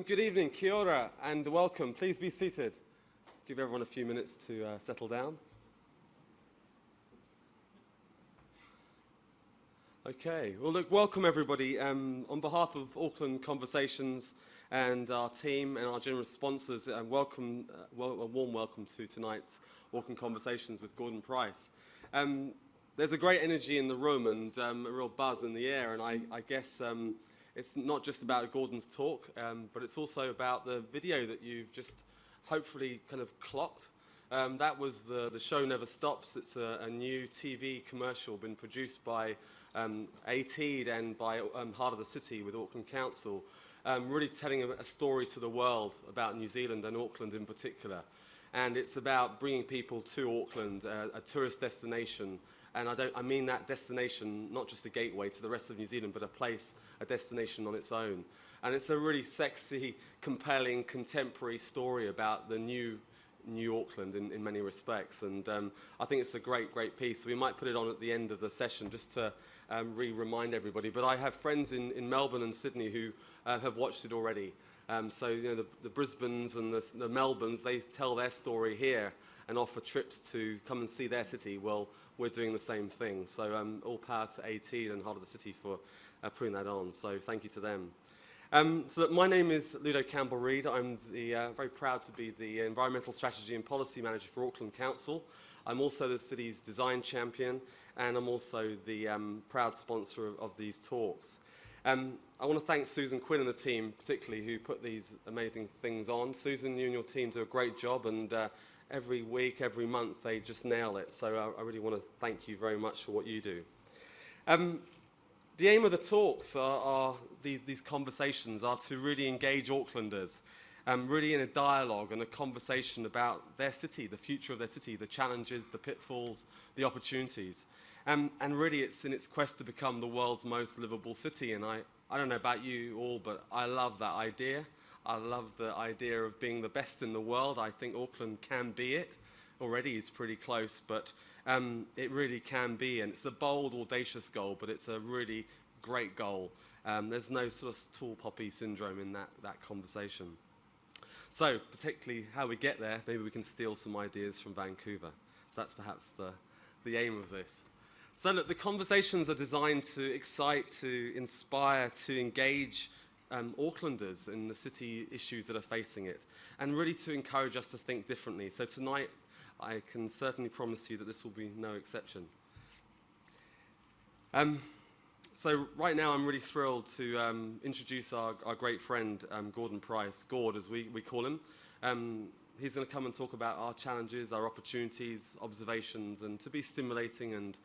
Good evening, kia ora, and welcome. Please be seated. Give everyone a few minutes to settle down. Okay, well look, welcome everybody. On behalf of Auckland Conversations and our team and our generous sponsors, a warm welcome to tonight's Auckland Conversations with Gordon Price. There's a great energy in the room and a real buzz in the air, and I guess it's not just about Gordon's talk, but it's also about the video that you've just hopefully kind of clocked. That was the Show Never Stops. It's a new TV commercial been produced by ATEED and by Heart of the City with Auckland Council, really telling a story to the world about New Zealand and Auckland in particular. And it's about bringing people to Auckland, a tourist destination. And I mean that destination, not just a gateway to the rest of New Zealand, but a destination on its own. And it's a really sexy, compelling, contemporary story about the new Auckland in many respects. And I think it's a great piece. So we might put it on at the end of the session just to remind everybody. But I have friends in Melbourne and Sydney who have watched it already. So you know, the Brisbanes and the Melbournes, they tell their story here and offer trips to come and see their city. Well, we're doing the same thing. So all power to ATEED and Heart of the City for putting that on. So thank you to them. So my name is Ludo Campbell-Reid. I'm very proud to be the Environmental Strategy and Policy Manager for Auckland Council. I'm also the city's design champion, and I'm also the proud sponsor of these talks. I want to thank Susan Quinn and the team, particularly, who put these amazing things on. Susan, you and your team do a great job, and every week, every month, they just nail it. So I really want to thank you very much for what you do. The aim of the talks these conversations are to really engage Aucklanders, really in a dialogue and a conversation about their city, the future of their city, the challenges, the pitfalls, the opportunities. And really it's in its quest to become the world's most livable city. And I don't know about you all, but I love that idea. I love the idea of being the best in the world. I think Auckland can be it. Already it's pretty close, but it really can be. And it's a bold, audacious goal, but it's a really great goal. There's no sort of tall poppy syndrome in that conversation. So particularly how we get there, maybe we can steal some ideas from Vancouver. So that's perhaps the aim of this. So look, the conversations are designed to excite, to inspire, to engage Aucklanders in the city issues that are facing it, and really to encourage us to think differently. So tonight, I can certainly promise you that this will be no exception. So right now, I'm really thrilled to introduce our great friend, Gordon Price, Gord as we call him. He's going to come and talk about our challenges, our opportunities, observations, and to be stimulating and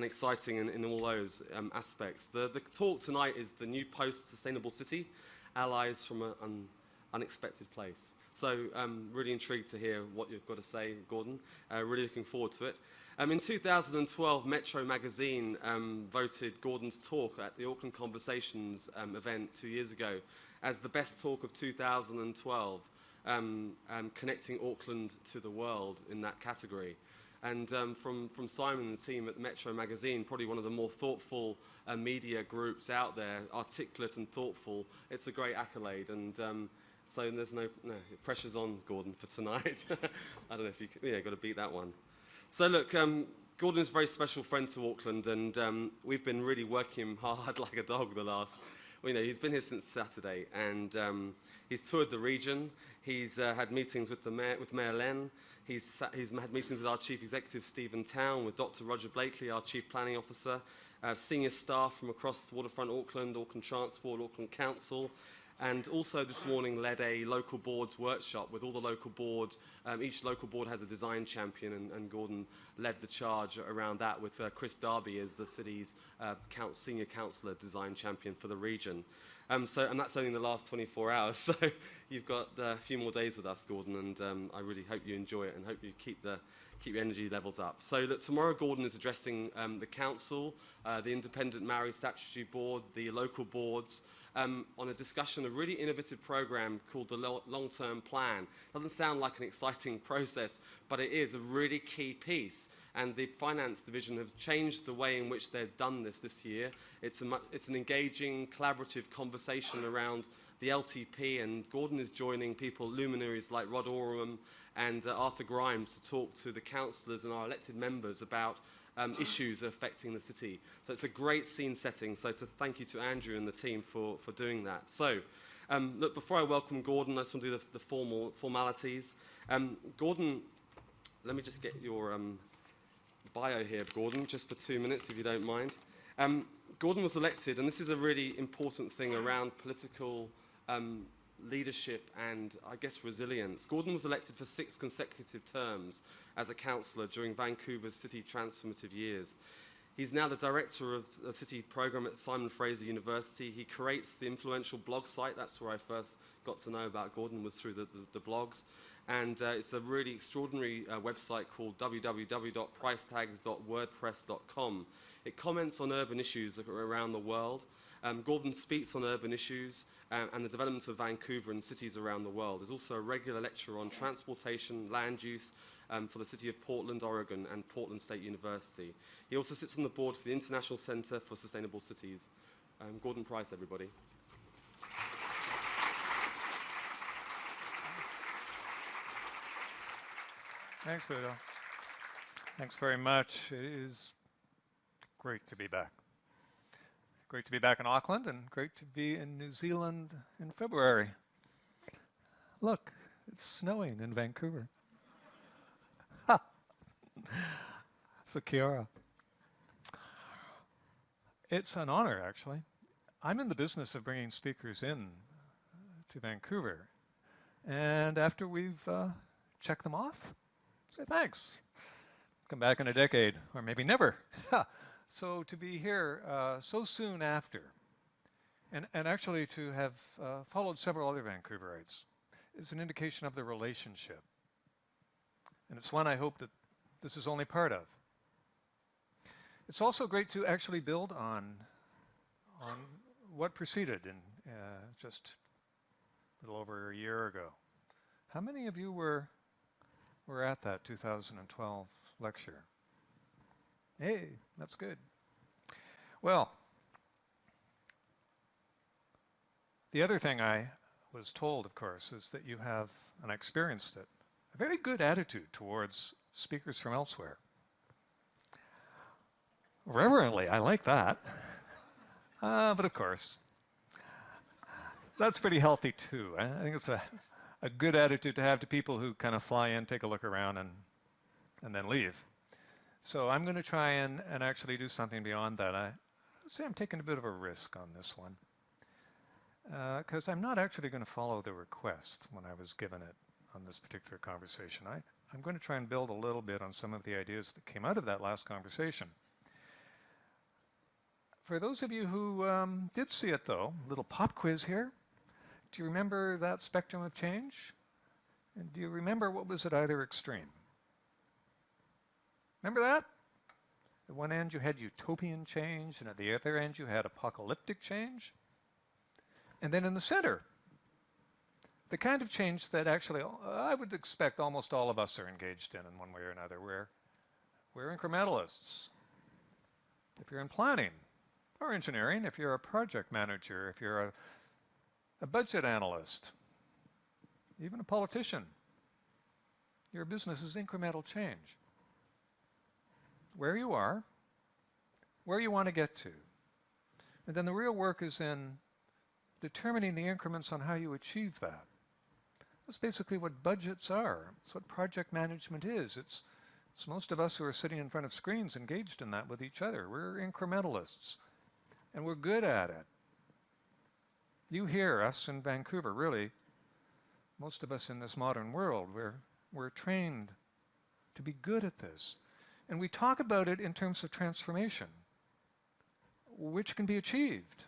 exciting in all those aspects. The talk tonight is the new post-sustainable city, allies from an unexpected place. So I'm really intrigued to hear what you've got to say, Gordon. Really looking forward to it. In 2012, Metro magazine voted Gordon's talk at the Auckland Conversations event 2 years ago as the best talk of 2012, connecting Auckland to the world in that category. And from Simon and the team at Metro magazine, probably one of the more thoughtful media groups out there, articulate and thoughtful. It's a great accolade, and so there's no pressure's on Gordon for tonight. I don't know if you got to beat that one. So look, Gordon's a very special friend to Auckland, and we've been really working him hard like a dog the last. He's been here since Saturday, and he's toured the region. He's had meetings with Mayor Len. He's had meetings with our Chief Executive, Stephen Town, with Dr. Roger Blakely, our Chief Planning Officer, senior staff from across Waterfront Auckland, Auckland Transport, Auckland Council, and also this morning led a local boards workshop with all the local boards. Each local board has a design champion, and Gordon led the charge around that with Chris Darby as the city's senior councillor design champion for the region. And that's only in the last 24 hours, so you've got a few more days with us, Gordon, and I really hope you enjoy it and hope you keep your energy levels up. So look, tomorrow Gordon is addressing the council, the Independent Maori Statutory Board, the local boards, on a discussion, a really innovative program called the Long-Term Plan. Doesn't sound like an exciting process, but it is a really key piece. And the finance division have changed the way in which they've done this year. It's an engaging, collaborative conversation around the LTP, and Gordon is joining people, luminaries like Rod Oram and Arthur Grimes, to talk to the councillors and our elected members about issues affecting the city. So it's a great scene setting, so to thank you to Andrew and the team for doing that. So, look, before I welcome Gordon, I just want to do the formalities. Gordon, let me just get your bio here, Gordon, just for 2 minutes, if you don't mind. Gordon was elected, and this is a really important thing around political leadership and, I guess, resilience. Gordon was elected for 6 consecutive terms as a councillor during Vancouver's city transformative years. He's now the director of the city program at Simon Fraser University. He creates the influential blog site. That's where I first got to know about Gordon, was through the blogs. And it's a really extraordinary website called www.pricetags.wordpress.com. It comments on urban issues around the world. Gordon speaks on urban issues and the development of Vancouver and cities around the world. There's also a regular lecturer on transportation, land use for the city of Portland, Oregon, and Portland State University. He also sits on the board for the International Centre for Sustainable Cities. Gordon Price, everybody. Thanks, Ludo. Thanks very much. It is great to be back. Great to be back in Auckland, and great to be in New Zealand in February. Look, it's snowing in Vancouver. Ha! So kia ora. It's an honor, actually. I'm in the business of bringing speakers in to Vancouver, and after we've checked them off, say thanks. Come back in a decade, or maybe never. So to be here so soon after, and actually to have followed several other Vancouverites, is an indication of the relationship. And it's one I hope that this is only part of. It's also great to actually build on what preceded in just a little over a year ago. How many of you were at that 2012 lecture? Hey, that's good. Well, the other thing I was told, of course, is that you have, and I experienced it, a very good attitude towards speakers from elsewhere. Reverently, I like that. But of course, that's pretty healthy too. I think it's a good attitude to have to people who kind of fly in, take a look around, and then leave. So I'm going to try and actually do something beyond that. I say I'm taking a bit of a risk on this one, because I'm not actually going to follow the request when I was given it on this particular conversation. I'm going to try and build a little bit on some of the ideas that came out of that last conversation. For those of you who did see it, though, a little pop quiz here. Do you remember that spectrum of change? And do you remember what was at either extreme? Remember that? At one end you had utopian change, and at the other end you had apocalyptic change. And then in the center, the kind of change that actually I would expect almost all of us are engaged in one way or another. We're incrementalists. If you're in planning or engineering, if you're a project manager, if you're a budget analyst, even a politician, your business is incremental change. Where you are, where you want to get to. And then the real work is in determining the increments on how you achieve that. That's basically what budgets are. It's what project management is. It's most of us who are sitting in front of screens engaged in that with each other. We're incrementalists, and we're good at it. You hear us in Vancouver, really, most of us in this modern world, we're trained to be good at this. And we talk about it in terms of transformation, which can be achieved.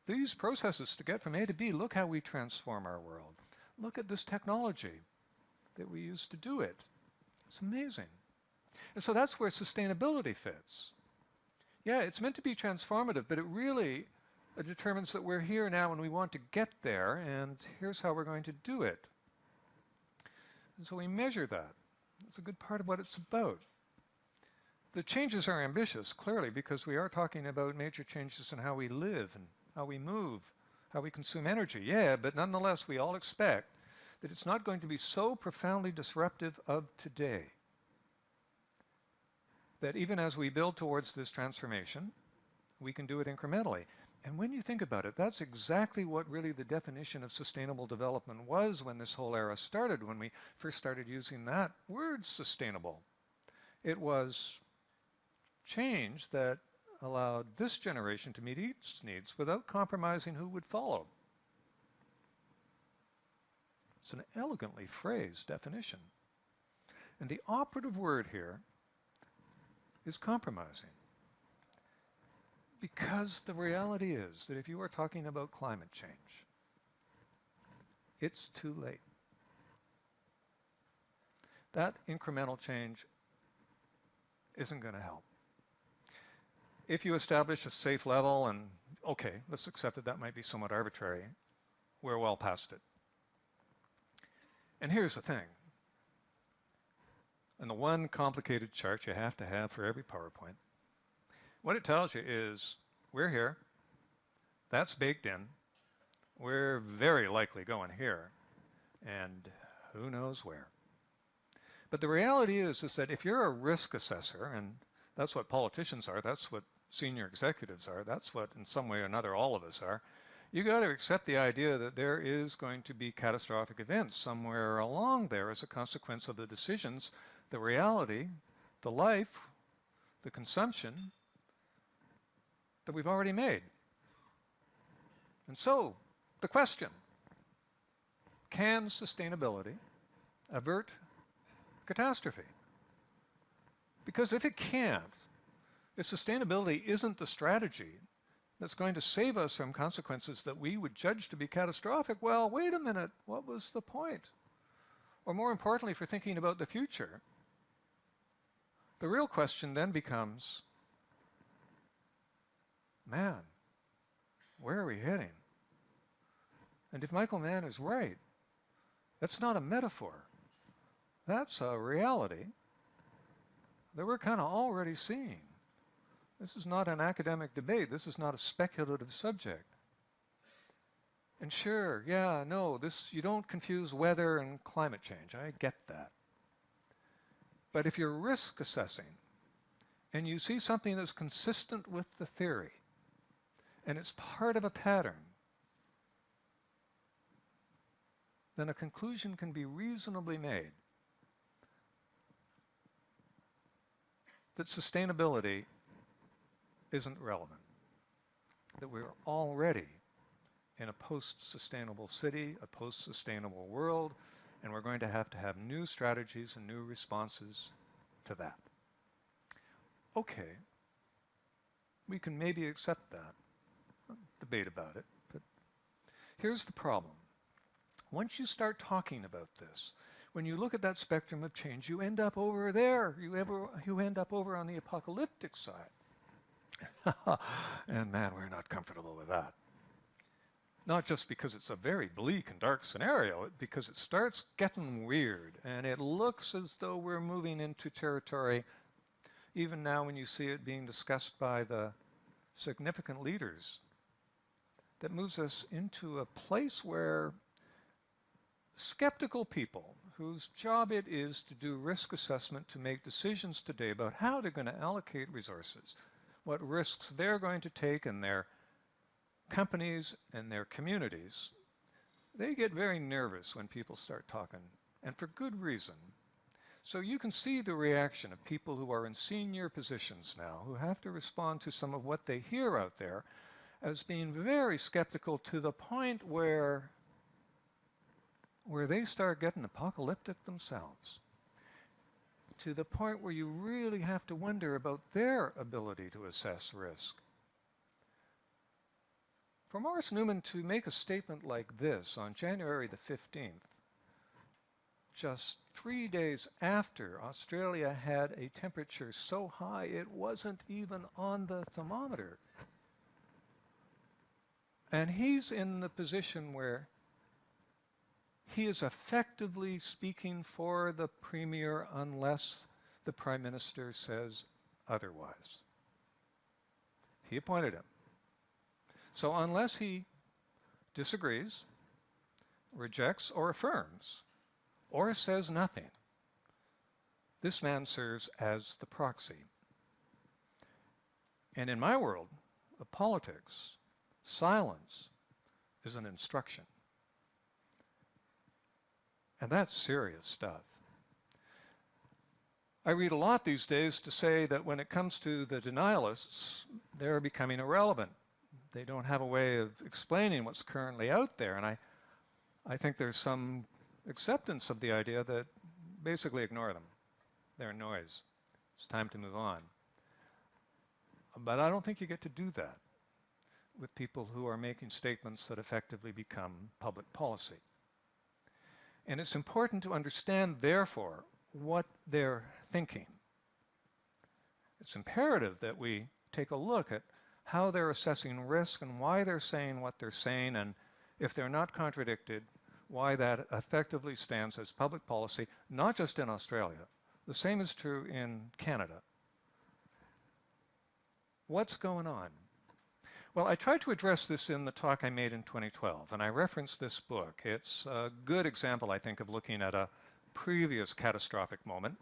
These processes to get from A to B, look how we transform our world. Look at this technology that we use to do it. It's amazing. And so that's where sustainability fits. Yeah, it's meant to be transformative, but it really determines that we're here now and we want to get there, and here's how we're going to do it. And so we measure that. It's a good part of what it's about. The changes are ambitious, clearly, because we are talking about major changes in how we live and how we move how we consume energy. Yeah, but nonetheless, we all expect that it's not going to be so profoundly disruptive of today that even as we build towards this transformation, we can do it incrementally. And when you think about it, that's exactly what really the definition of sustainable development was when this whole era started, when we first started using that word sustainable. It was change that allowed this generation to meet its needs without compromising who would follow. It's an elegantly phrased definition. And the operative word here is compromising. Because the reality is that if you are talking about climate change, it's too late. That incremental change isn't going to help. If you establish a safe level, and okay, let's accept that that might be somewhat arbitrary, we're well past it. And here's the thing. And the one complicated chart you have to have for every PowerPoint, what it tells you is we're here, that's baked in, we're very likely going here, and who knows where. But the reality is that if you're a risk assessor, and that's what politicians are, that's what senior executives are, that's what in some way or another all of us are, you got to accept the idea that there is going to be catastrophic events somewhere along there as a consequence of the decisions, the reality, the life, the consumption that we've already made. And so, the question, can sustainability avert catastrophe? Because if it can't, if sustainability isn't the strategy that's going to save us from consequences that we would judge to be catastrophic, well, wait a minute, what was the point? Or more importantly, for thinking about the future, the real question then becomes, man, where are we heading? And if Michael Mann is right, that's not a metaphor. That's a reality that we're kind of already seeing. This is not an academic debate. This is not a speculative subject. And sure, yeah, no, you don't confuse weather and climate change. I get that. But if you're risk assessing and you see something that's consistent with the theory and it's part of a pattern, then a conclusion can be reasonably made that sustainability isn't relevant, that we're already in a post-sustainable city, a post-sustainable world, and we're going to have new strategies and new responses to that. Okay, we can maybe accept that, debate about it, but here's the problem. Once you start talking about this, when you look at that spectrum of change, you end up over there. You end up over on the apocalyptic side. And man, we're not comfortable with that. Not just because it's a very bleak and dark scenario, because it starts getting weird, and it looks as though we're moving into territory, even now when you see it being discussed by the significant leaders, that moves us into a place where skeptical people whose job it is to do risk assessment, to make decisions today about how they're going to allocate resources, what risks they're going to take in their companies and their communities, they get very nervous when people start talking, and for good reason. So you can see the reaction of people who are in senior positions now, who have to respond to some of what they hear out there as being very skeptical to the point where they start getting apocalyptic themselves, to the point where you really have to wonder about their ability to assess risk. For Morris Newman to make a statement like this on January the 15th, just 3 days after Australia had a temperature so high it wasn't even on the thermometer, and he's in the position where he is effectively speaking for the Premier unless the Prime Minister says otherwise. He appointed him. So unless he disagrees, rejects or affirms, or says nothing, this man serves as the proxy. And in my world of politics, silence is an instruction. And that's serious stuff. I read a lot these days to say that when it comes to the denialists, they're becoming irrelevant. They don't have a way of explaining what's currently out there. And I think there's some acceptance of the idea that basically ignore them. They're noise. It's time to move on. But I don't think you get to do that with people who are making statements that effectively become public policy. And it's important to understand, therefore, what they're thinking. It's imperative that we take a look at how they're assessing risk and why they're saying what they're saying, and if they're not contradicted, why that effectively stands as public policy, not just in Australia. The same is true in Canada. What's going on? Well, I tried to address this in the talk I made in 2012, and I referenced this book. It's a good example, I think, of looking at a previous catastrophic moment,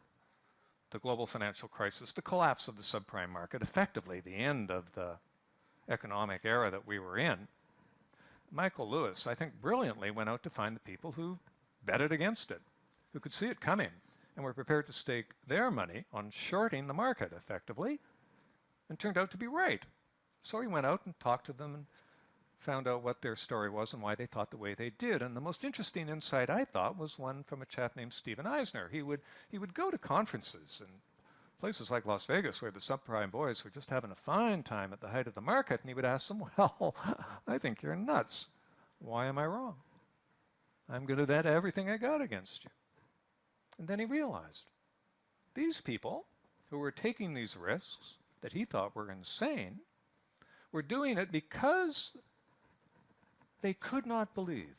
the global financial crisis, the collapse of the subprime market, effectively the end of the economic era that we were in. Michael Lewis, I think, brilliantly went out to find the people who betted against it, who could see it coming, and were prepared to stake their money on shorting the market effectively, and turned out to be right. So he went out and talked to them and found out what their story was and why they thought the way they did. And the most interesting insight, I thought, was one from a chap named Stephen Eisner. He would go to conferences in places like Las Vegas where the subprime boys were just having a fine time at the height of the market, and he would ask them, well, I think you're nuts. Why am I wrong? I'm going to bet everything I got against you. And then he realized these people who were taking these risks that he thought were insane were doing it because they could not believe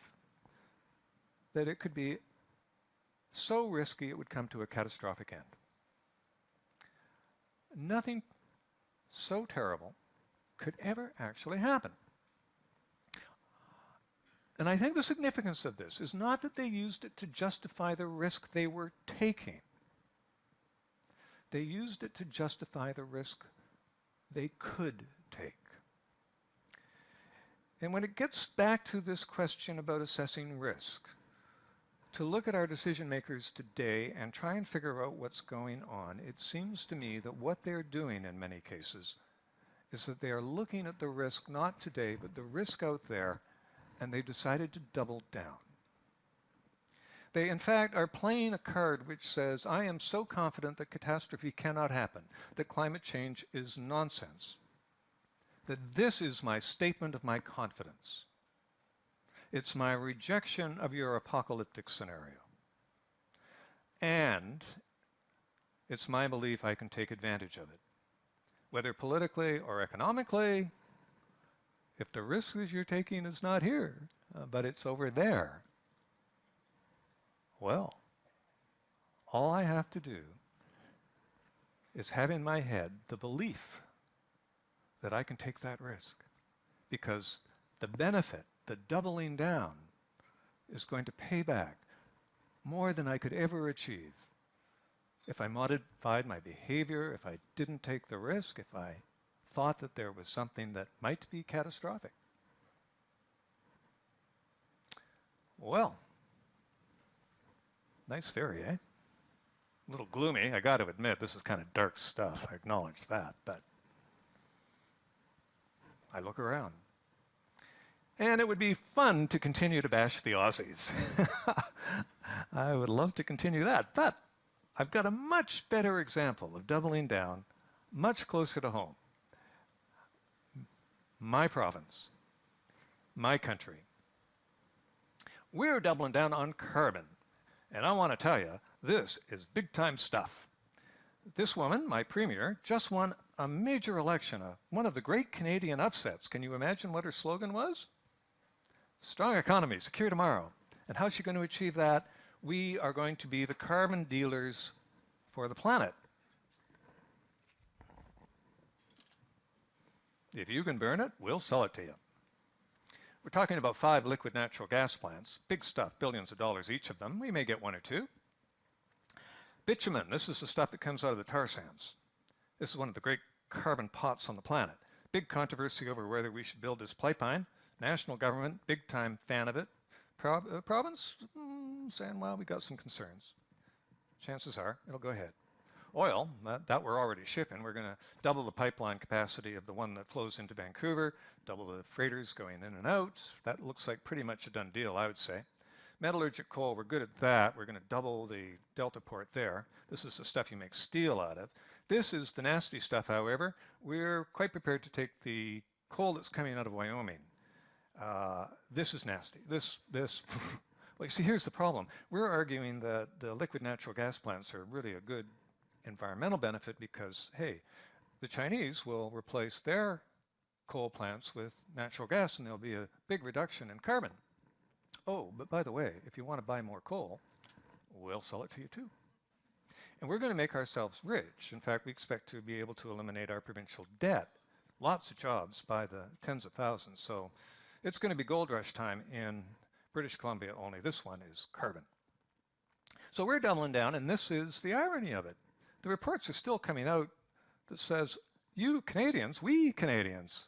that it could be so risky it would come to a catastrophic end. Nothing so terrible could ever actually happen. And I think the significance of this is not that they used it to justify the risk they were taking. They used it to justify the risk they could take. And when it gets back to this question about assessing risk, to look at our decision makers today and try and figure out what's going on, it seems to me that what they're doing in many cases is that they are looking at the risk not today, but the risk out there, and they've decided to double down. They, in fact, are playing a card which says, I am so confident that catastrophe cannot happen, that climate change is nonsense, that this is my statement of my confidence. It's my rejection of your apocalyptic scenario. And it's my belief I can take advantage of it, whether politically or economically. If the risk that you're taking is not here, but it's over there, well, all I have to do is have in my head the belief that I can take that risk, because the benefit, the doubling down, is going to pay back more than I could ever achieve if I modified my behavior, if I didn't take the risk, if I thought that there was something that might be catastrophic. Well, nice theory, eh? A little gloomy, I got to admit. This is kind of dark stuff, I acknowledge that, but I look around. And it would be fun to continue to bash the Aussies. I would love to continue that, but I've got a much better example of doubling down, much closer to home. My province, my country. We're doubling down on carbon. And I want to tell you, this is big-time stuff. This woman, my premier, just won a major election, one of the great Canadian upsets. Can you imagine what her slogan was? Strong economy, secure tomorrow. And how's she going to achieve that? We are going to be the carbon dealers for the planet. If you can burn it, we'll sell it to you. We're talking about 5 liquid natural gas plants, big stuff, billions of dollars each of them. We may get 1 or 2. Bitumen, this is the stuff that comes out of the tar sands. This is one of the great carbon pots on the planet. Big controversy over whether we should build this pipeline. National government, big time fan of it. Province, saying, well, we got some concerns. Chances are it'll go ahead. Oil, that we're already shipping. We're going to double the pipeline capacity of the one that flows into Vancouver, double the freighters going in and out. That looks like pretty much a done deal, I would say. Metallurgic coal, we're good at that. We're going to double the Delta port there. This is the stuff you make steel out of. This is the nasty stuff, however. We're quite prepared to take the coal that's coming out of Wyoming. This is nasty. Well, you see, here's the problem. We're arguing that the liquid natural gas plants are really a good environmental benefit because, hey, the Chinese will replace their coal plants with natural gas and there'll be a big reduction in carbon. Oh, but by the way, if you want to buy more coal, we'll sell it to you too. And we're going to make ourselves rich. In fact, we expect to be able to eliminate our provincial debt. Lots of jobs by the tens of thousands. So it's going to be gold rush time in British Columbia only. This one is carbon. So we're doubling down, and this is the irony of it. The reports are still coming out that says, you Canadians, we Canadians,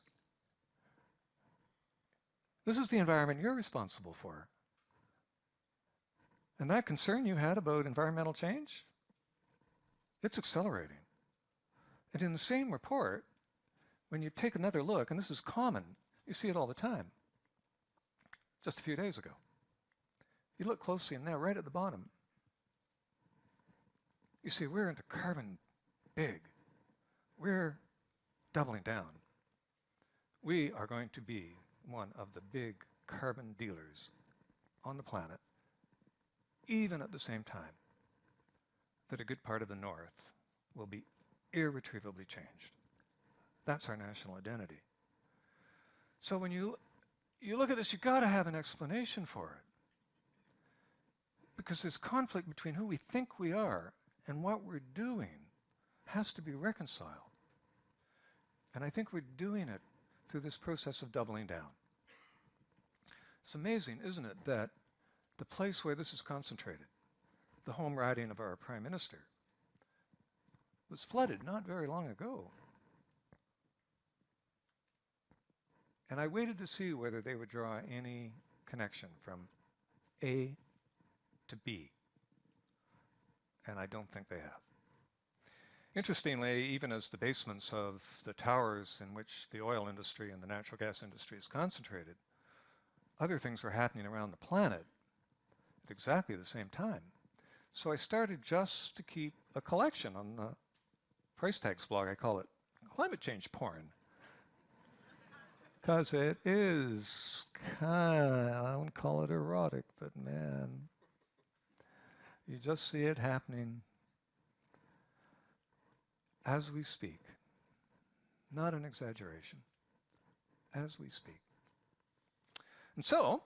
this is the environment you're responsible for. And that concern you had about environmental change, it's accelerating. And in the same report, when you take another look, and this is common, you see it all the time, just a few days ago. You look closely and now right at the bottom, you see we're into carbon big. We're doubling down. We are going to be one of the big carbon dealers on the planet, even at the same time that a good part of the North will be irretrievably changed. That's our national identity. So when you look at this, you've got to have an explanation for it. Because this conflict between who we think we are and what we're doing has to be reconciled. And I think we're doing it through this process of doubling down. It's amazing, isn't it, that the place where this is concentrated, the home riding of our Prime Minister, was flooded not very long ago. And I waited to see whether they would draw any connection from A to B. And I don't think they have. Interestingly, even as the basements of the towers in which the oil industry and the natural gas industry is concentrated, other things were happening around the planet at exactly the same time. So I started just to keep a collection on the price tags blog. I call it climate change porn. Because it is I wouldn't call it erotic, but man, you just see it happening as we speak. Not an exaggeration. As we speak. And so,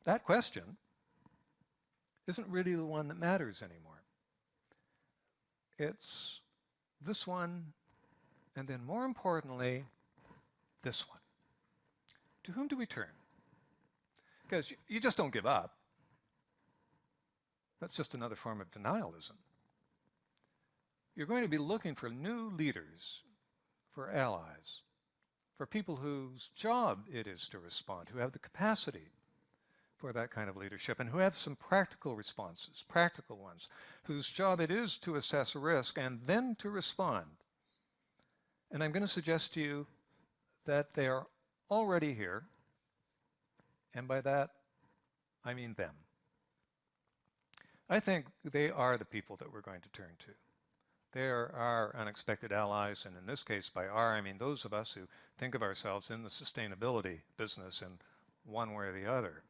that question isn't really the one that matters anymore. It's this one, and then more importantly, this one. To whom do we turn? Because you just don't give up. That's just another form of denialism. You're going to be looking for new leaders, for allies, for people whose job it is to respond, who have the capacity for that kind of leadership, and who have some practical responses, practical ones, whose job it is to assess risk and then to respond. And I'm going to suggest to you that they are already here, and by that, I mean them. I think they are the people that we're going to turn to. They're our unexpected allies, and in this case, by our, I mean those of us who think of ourselves in the sustainability business in one way or the other.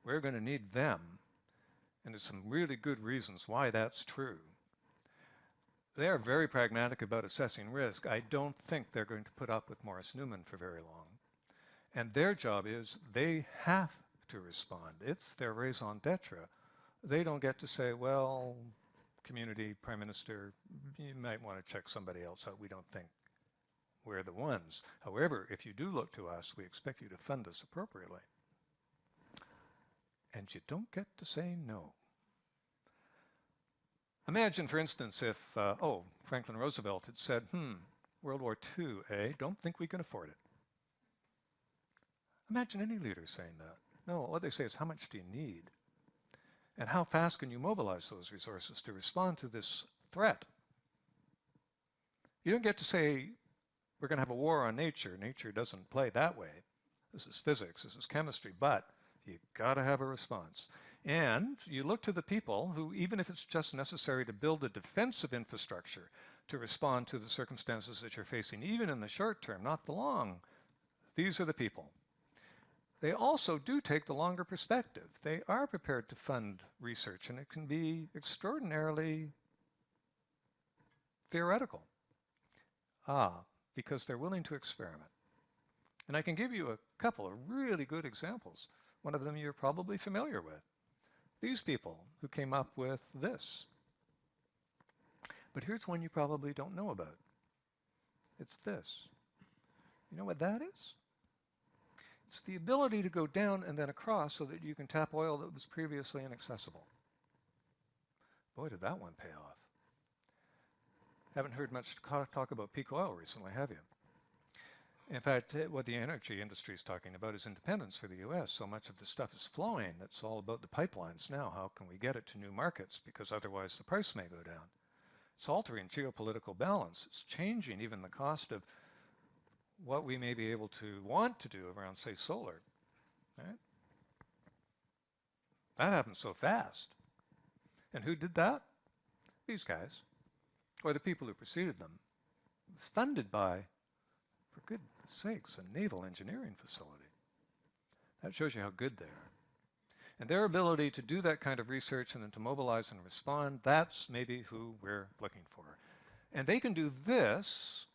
We're going to need them, and there's some really good reasons why that's true. They are very pragmatic about assessing risk. I don't think they're going to put up with Morris Newman for very long. And their job is they have to respond. It's their raison d'etre. They don't get to say, well, community, Prime Minister, you might want to check somebody else out. We don't think we're the ones. However, if you do look to us, we expect you to fund us appropriately. And you don't get to say no. Imagine, for instance, if, Franklin Roosevelt had said, World War II, don't think we can afford it. Imagine any leader saying that. No, what they say is, how much do you need? And how fast can you mobilize those resources to respond to this threat? You don't get to say, we're going to have a war on nature. Nature doesn't play that way. This is physics, this is chemistry, but you got to have a response. And you look to the people who, even if it's just necessary to build a defensive infrastructure to respond to the circumstances that you're facing, even in the short term, not the long, these are the people. They also do take the longer perspective. They are prepared to fund research, and it can be extraordinarily theoretical. Because they're willing to experiment. And I can give you a couple of really good examples. One of them you're probably familiar with. These people who came up with this. But here's one you probably don't know about. It's this. You know what that is? It's the ability to go down and then across so that you can tap oil that was previously inaccessible. Boy, did that one pay off. Haven't heard much talk about peak oil recently, have you? In fact, what the energy industry is talking about is independence for the US. So much of the stuff is flowing. It's all about the pipelines now. How can we get it to new markets? Because otherwise the price may go down. It's altering geopolitical balance. It's changing even the cost of what we may be able to want to do around, say, solar. Right? That happened so fast. And who did that? These guys. Or the people who preceded them. It was funded by, for goodness sakes, a naval engineering facility. That shows you how good they are. And their ability to do that kind of research and then to mobilize and respond, that's maybe who we're looking for. And they can do this,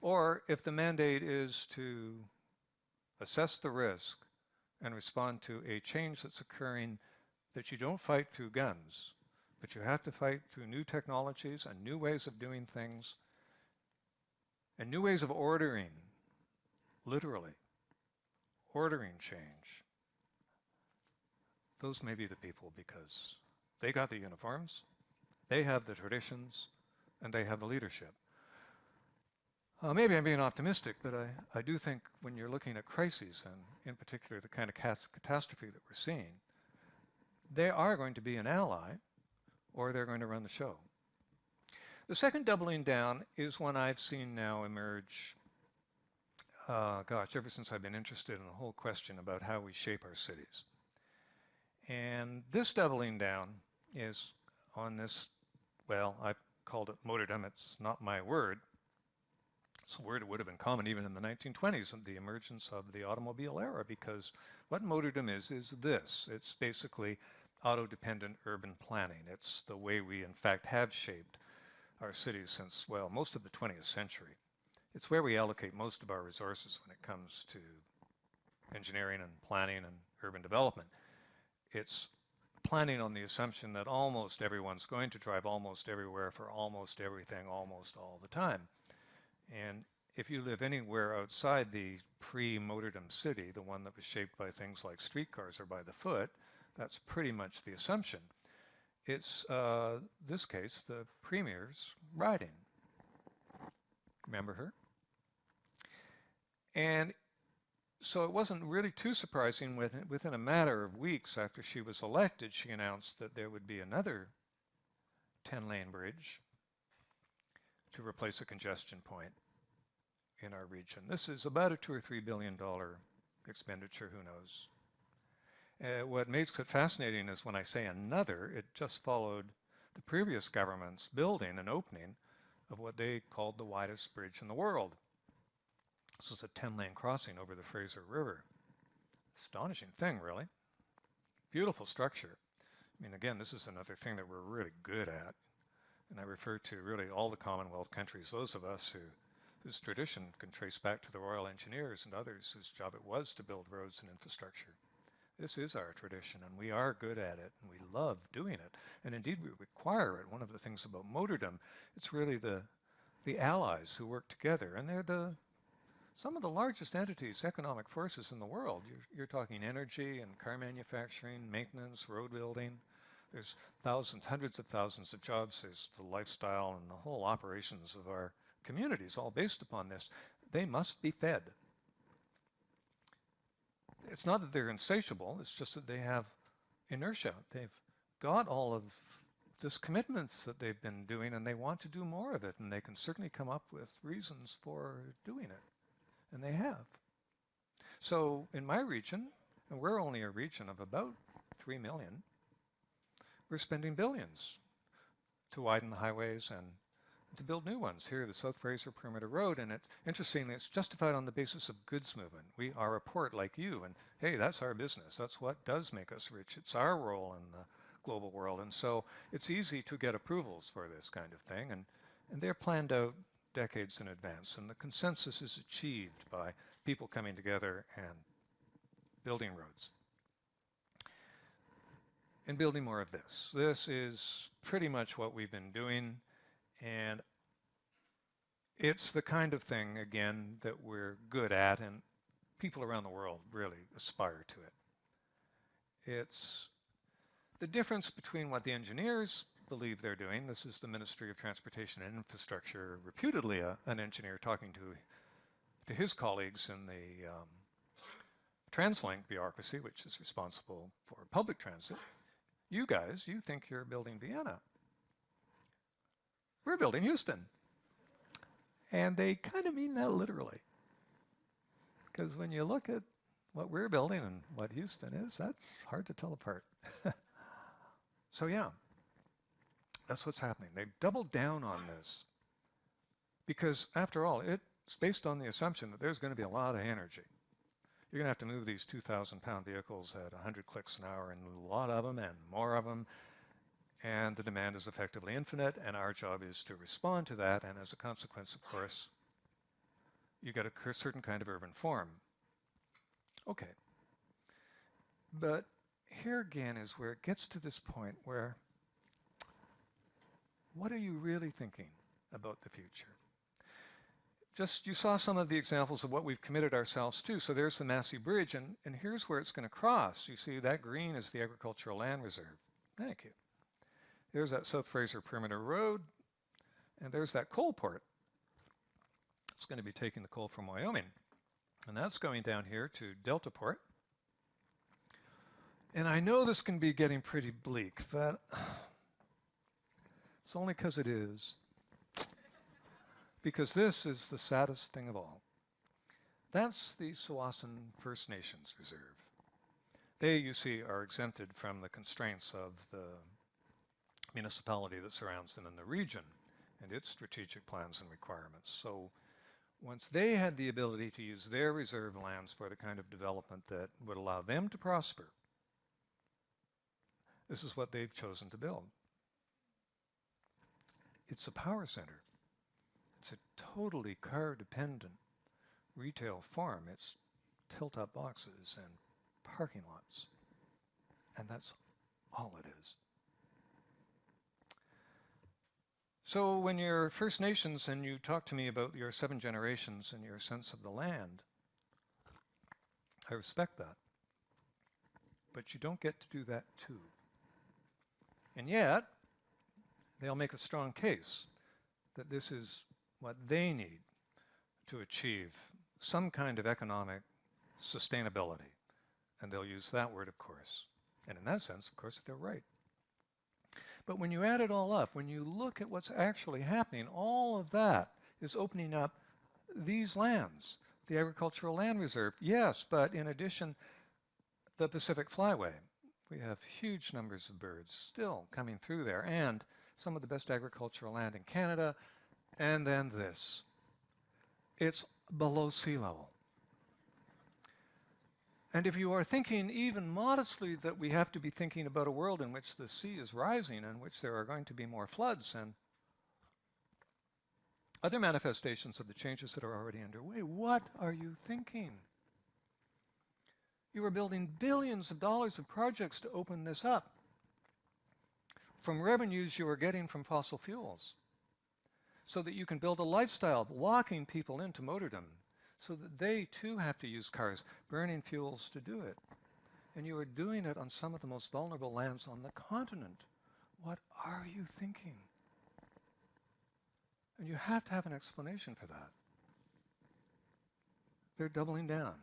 or if the mandate is to assess the risk and respond to a change that's occurring that you don't fight through guns, but you have to fight through new technologies and new ways of doing things and new ways of ordering, literally, ordering change. Those may be the people because they got the uniforms, they have the traditions, and they have the leadership. Maybe I'm being optimistic, but I do think when you're looking at crises, and in particular the kind of catastrophe that we're seeing, they are going to be an ally, or they're going to run the show. The second doubling down is one I've seen now emerge, ever since I've been interested in the whole question about how we shape our cities. And this doubling down is on this, well, I've called it motordom. It's not my word. It's a word that would have been common even in the 1920s and the emergence of the automobile era, because what motordom is this. It's basically auto-dependent urban planning. It's the way we, in fact, have shaped our cities since, well, most of the 20th century. It's where we allocate most of our resources when it comes to engineering and planning and urban development. It's planning on the assumption that almost everyone's going to drive almost everywhere for almost everything almost all the time. And if you live anywhere outside the pre-motordom city, the one that was shaped by things like streetcars or by the foot, that's pretty much the assumption. It's, this case, the Premier's riding. Remember her? And so it wasn't really too surprising within a matter of weeks after she was elected, she announced that there would be another 10-lane bridge to replace a congestion point in our region. This is about a $2 or $3 billion expenditure, who knows. What makes it fascinating is when I say another, it just followed the previous government's building and opening of what they called the widest bridge in the world. This is a 10-lane crossing over the Fraser River. Astonishing thing, really. Beautiful structure. I mean, again, this is another thing that we're really good at. And I refer to really all the Commonwealth countries, those of us whose tradition can trace back to the Royal Engineers and others whose job it was to build roads and infrastructure. This is our tradition, and we are good at it, and we love doing it. And indeed, we require it. One of the things about motordom, it's really the the allies who work together, and they're some of the largest entities, economic forces in the world. You're talking energy and car manufacturing, maintenance, road building. There's thousands, hundreds of thousands of jobs. There's the lifestyle and the whole operations of our communities, all based upon this. They must be fed. It's not that they're insatiable, it's just that they have inertia. They've got all of this commitments that they've been doing, and they want to do more of it, and they can certainly come up with reasons for doing it. And they have. So in my region, and we're only a region of about 3 million, we're spending billions to widen the highways and to build new ones. Here, the South Fraser Perimeter Road, and interestingly, it's justified on the basis of goods movement. We are a port like you, and hey, that's our business. That's what does make us rich. It's our role in the global world, and so it's easy to get approvals for this kind of thing, and they're planned out decades in advance, and the consensus is achieved by people coming together and building roads. And building more of this. This is pretty much what we've been doing, and it's the kind of thing, again, that we're good at, and people around the world really aspire to it. It's the difference between what the engineers believe they're doing. This is the Ministry of Transportation and Infrastructure, reputedly an engineer talking to his colleagues in the TransLink bureaucracy, which is responsible for public transit. You guys, you think you're building Vienna. We're building Houston. And they kind of mean that literally. Because when you look at what we're building and what Houston is, that's hard to tell apart. So yeah, that's what's happening. They've doubled down on this. Because after all, it's based on the assumption that there's going to be a lot of energy. You're going to have to move these 2,000-pound vehicles at 100 clicks an hour, and a lot of them and more of them. And the demand is effectively infinite, and our job is to respond to that. And as a consequence, of course, you get a certain kind of urban form. Okay. But here again is where it gets to this point where, what are you really thinking about the future? Just, you saw some of the examples of what we've committed ourselves to. So there's the Massey Bridge, and here's where it's going to cross. You see that green is the Agricultural Land Reserve. Thank you. There's that South Fraser Perimeter Road, and there's that coal port. It's going to be taking the coal from Wyoming. And that's going down here to Delta Port. And I know this can be getting pretty bleak, but it's only because it is. Because this is the saddest thing of all. That's the Tsawwassen First Nations Reserve. They, you see, are exempted from the constraints of the municipality that surrounds them in the region and its strategic plans and requirements. So once they had the ability to use their reserve lands for the kind of development that would allow them to prosper, this is what they've chosen to build. It's a power center. It's a totally car-dependent retail farm. It's tilt-up boxes and parking lots. And that's all it is. So when you're First Nations and you talk to me about your 7 generations and your sense of the land, I respect that. But you don't get to do that too. And yet, they'll make a strong case that this is what they need to achieve some kind of economic sustainability. And they'll use that word, of course. And in that sense, of course, they're right. But when you add it all up, when you look at what's actually happening, all of that is opening up these lands. The Agricultural Land Reserve, yes, but in addition, the Pacific Flyway. We have huge numbers of birds still coming through there, and some of the best agricultural land in Canada. And then this. It's below sea level. And if you are thinking even modestly that we have to be thinking about a world in which the sea is rising, in which there are going to be more floods and other manifestations of the changes that are already underway, what are you thinking? You are building billions of dollars of projects to open this up from revenues you are getting from fossil fuels. so that you can build a lifestyle locking people into motordom, so that they too have to use cars, burning fuels to do it. And you are doing it on some of the most vulnerable lands on the continent. What are you thinking? And you have to have an explanation for that. They're doubling down.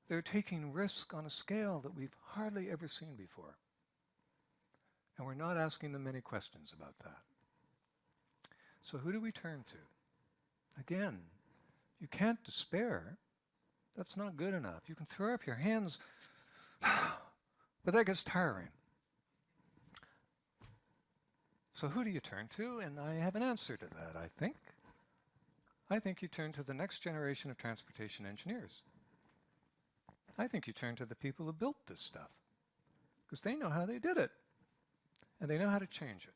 They're taking risk on a scale that we've hardly ever seen before. And we're not asking them many questions about that. So who do we turn to? Again, you can't despair. That's not good enough. You can throw up your hands, but that gets tiring. So who do you turn to? And I have an answer to that, I think. I think you turn to the next generation of transportation engineers. I think you turn to the people who built this stuff, because they know how they did it, and they know how to change it.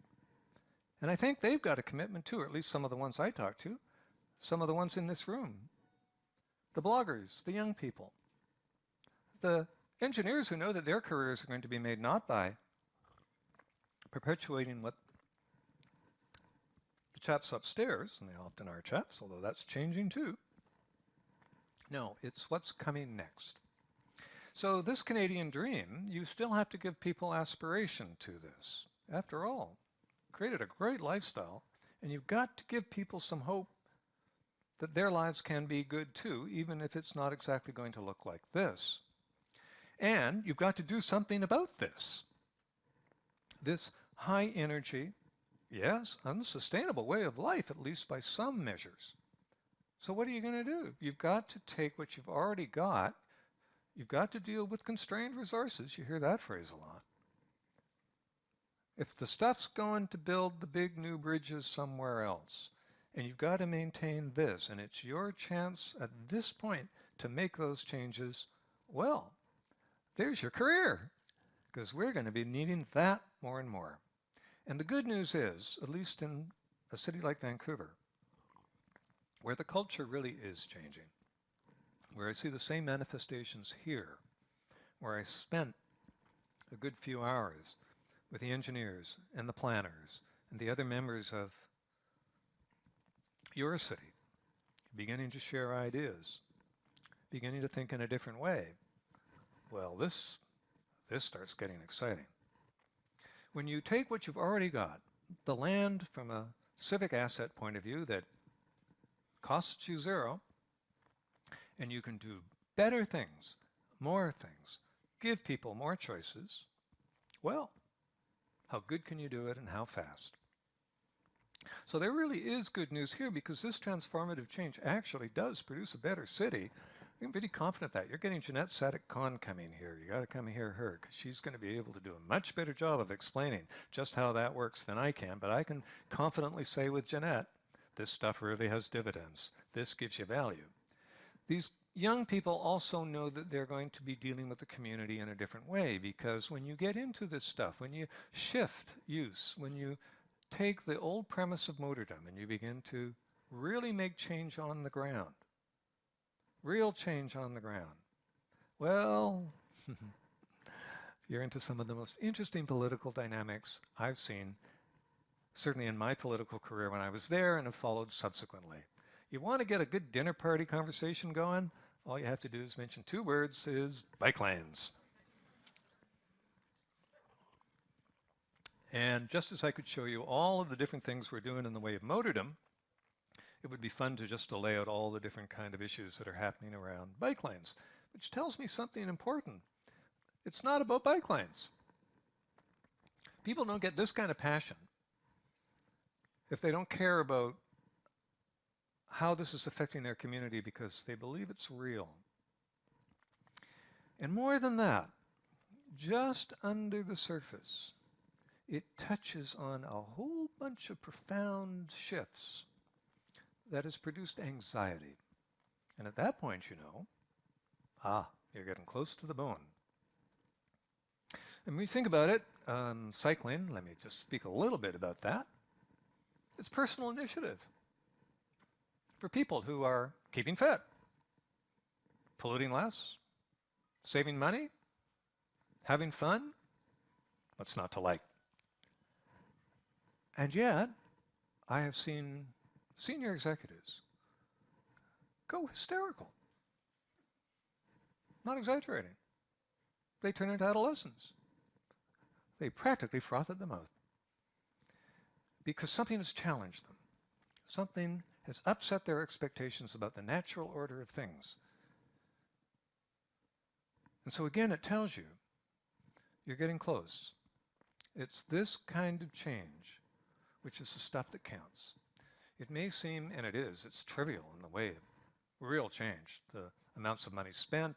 And I think they've got a commitment too, or at least some of the ones I talk to, some of the ones in this room, the bloggers, the young people, the engineers who know that their careers are going to be made not by perpetuating what the chaps upstairs, and they often are chaps, although that's changing too. No, it's what's coming next. So this Canadian dream, you still have to give people aspiration to this. After all, created a great lifestyle, and you've got to give people some hope that their lives can be good too, even if it's not exactly going to look like this. And you've got to do something about this. This high energy, yes, unsustainable way of life, at least by some measures. So what are you going to do? You've got to take what you've already got. You've got to deal with constrained resources. You hear that phrase a lot. If the stuff's going to build the big new bridges somewhere else, and you've got to maintain this, and it's your chance at this point to make those changes, well, there's your career, because we're going to be needing that more and more. And the good news is, at least in a city like Vancouver, where the culture really is changing, where I see the same manifestations here, where I spent a good few hours with the engineers and the planners and the other members of your city, beginning to share ideas, beginning to think in a different way. Well, this starts getting exciting. When you take what you've already got, the land from a civic asset point of view that costs you zero, and you can do better things, more things, give people more choices, well, how good can you do it and how fast? So there really is good news here, because this transformative change actually does produce a better city. I'm pretty confident that. You're getting Jeanette Sadek-Kahn coming here. You got to come hear her, because she's going to be able to do a much better job of explaining just how that works than I can. But I can confidently say with Jeanette, this stuff really has dividends. This gives you value. These young people also know that they're going to be dealing with the community in a different way, because when you get into this stuff, when you shift use, when you take the old premise of motordom and you begin to really make change on the ground, real change on the ground, well, you're into some of the most interesting political dynamics I've seen, certainly in my political career when I was there and have followed subsequently. You want to get a good dinner party conversation going? All you have to do is mention two words, is bike lanes. And just as I could show you all of the different things we're doing in the way of motordom, it would be fun to just to lay out all the different kind of issues that are happening around bike lanes, which tells me something important. It's not about bike lanes. People don't get this kind of passion if they don't care about how this is affecting their community, because they believe it's real. And more than that, just under the surface, it touches on a whole bunch of profound shifts that has produced anxiety. And at that point, you know, you're getting close to the bone. And when you think about it, cycling, let me just speak a little bit about that. It's personal initiative for people who are keeping fit, polluting less, saving money, having fun. What's not to like? And yet, I have seen senior executives go hysterical. Not exaggerating. They turn into adolescents. They practically froth at the mouth because something has challenged them. Something has upset their expectations about the natural order of things. And so again, it tells you you're getting close. It's this kind of change which is the stuff that counts. It may seem, and it is, it's trivial in the way of real change. The amounts of money spent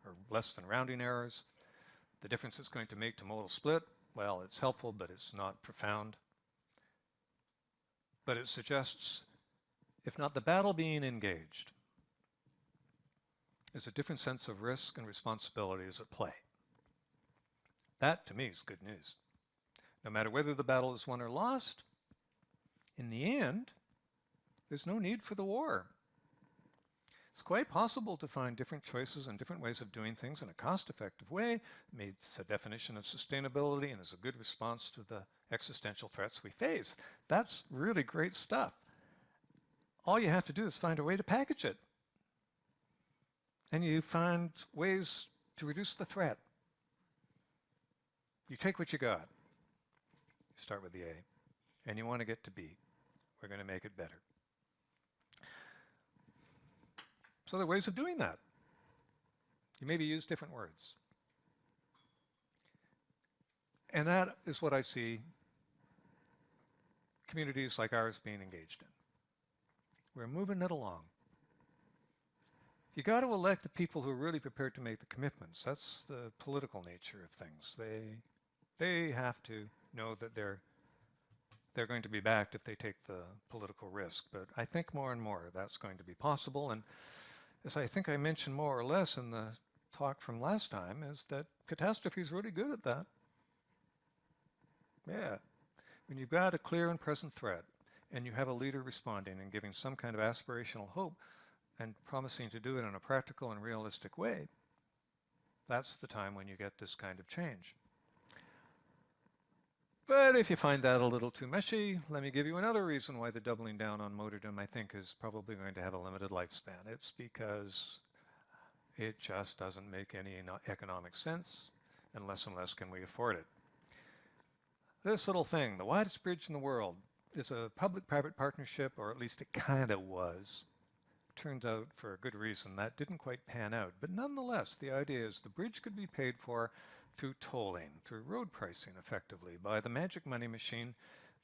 are less than rounding errors. The difference it's going to make to modal split, well, it's helpful, but it's not profound. But it suggests, if not the battle being engaged, is a different sense of risk and responsibility is at play. That, to me, is good news. No matter whether the battle is won or lost, in the end, there's no need for the war. It's quite possible to find different choices and different ways of doing things in a cost-effective way. It meets a definition of sustainability and is a good response to the existential threats we face. That's really great stuff. All you have to do is find a way to package it. And you find ways to reduce the threat. You take what you got. You start with the A, and you want to get to B. We're going to make it better. So there are ways of doing that. You maybe use different words. And that is what I see communities like ours being engaged in. We're moving it along. You got to elect the people who are really prepared to make the commitments. That's the political nature of things. They have to know that they're going to be backed if they take the political risk. But I think more and more that's going to be possible. And as I think I mentioned more or less in the talk from last time, is that catastrophe is really good at that. Yeah. When you've got a clear and present threat, and you have a leader responding and giving some kind of aspirational hope and promising to do it in a practical and realistic way, that's the time when you get this kind of change. But if you find that a little too meshy, let me give you another reason why the doubling down on motordom, I think, is probably going to have a limited lifespan. It's because it just doesn't make any economic sense, and less can we afford it. This little thing, the widest bridge in the world, is a public-private partnership, or at least it kind of was. Turns out, for a good reason, that didn't quite pan out. But nonetheless, the idea is the bridge could be paid for through tolling, through road pricing, effectively, by the magic money machine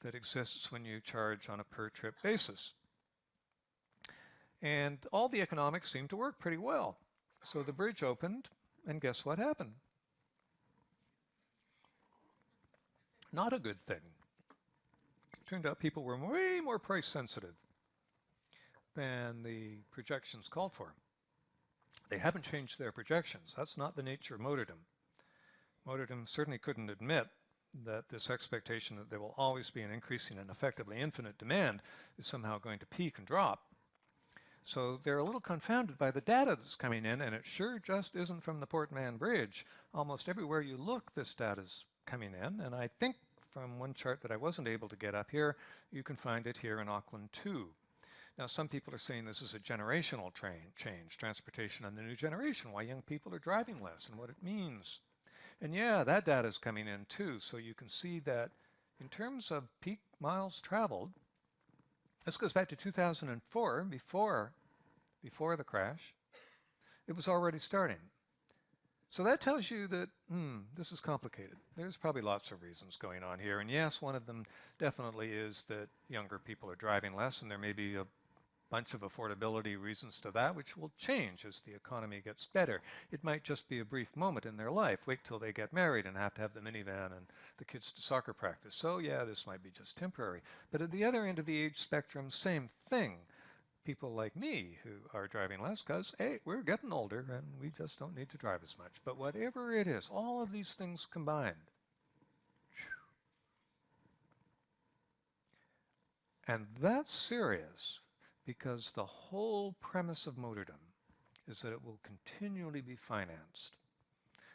that exists when you charge on a per-trip basis. And all the economics seemed to work pretty well. So the bridge opened, and guess what happened? Not a good thing. Turned out people were way more price sensitive than the projections called for. They haven't changed their projections. That's not the nature of motordom. Motordom certainly couldn't admit that this expectation that there will always be an increasing and effectively infinite demand is somehow going to peak and drop. So they're a little confounded by the data that's coming in, and it sure just isn't from the Port Mann Bridge. Almost everywhere you look, this data's coming in, and I think from one chart that I wasn't able to get up here, you can find it here in Auckland too. Now, some people are saying this is a generational change, transportation and the new generation, why young people are driving less and what it means. And yeah, that data is coming in too, so you can see that in terms of peak miles traveled, this goes back to 2004, before the crash, it was already starting. So that tells you that, this is complicated. There's probably lots of reasons going on here. And yes, one of them definitely is that younger people are driving less, and there may be a bunch of affordability reasons to that, which will change as the economy gets better. It might just be a brief moment in their life. Wait till they get married and have to have the minivan and the kids to soccer practice. So yeah, this might be just temporary. But at the other end of the age spectrum, same thing. People like me who are driving less because, hey, we're getting older and we just don't need to drive as much. But whatever it is, all of these things combined. And that's serious because the whole premise of motordom is that it will continually be financed,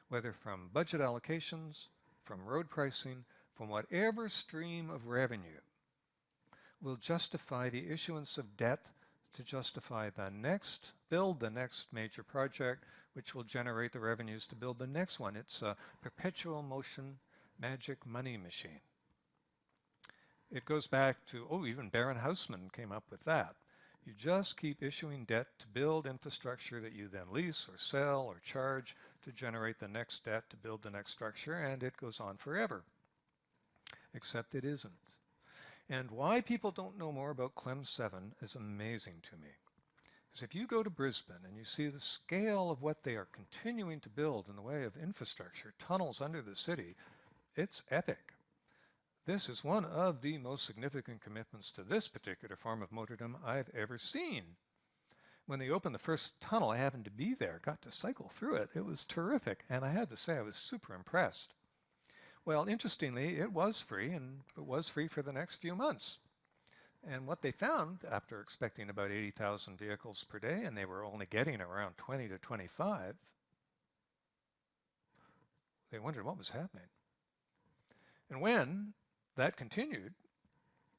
whether from budget allocations, from road pricing, from whatever stream of revenue will justify the issuance of debt to justify build the next major project, which will generate the revenues to build the next one. It's a perpetual motion magic money machine. It goes back to, even Baron Haussmann came up with that. You just keep issuing debt to build infrastructure that you then lease or sell or charge to generate the next debt to build the next structure, and it goes on forever. Except it isn't. And why people don't know more about Clem 7 is amazing to me. Because if you go to Brisbane and you see the scale of what they are continuing to build in the way of infrastructure, tunnels under the city, it's epic. This is one of the most significant commitments to this particular form of motordom I've ever seen. When they opened the first tunnel, I happened to be there, got to cycle through it. It was terrific, and I had to say I was super impressed. Well, interestingly, it was free, and it was free for the next few months. And what they found, after expecting about 80,000 vehicles per day, and they were only getting around 20 to 25, they wondered what was happening. And when that continued,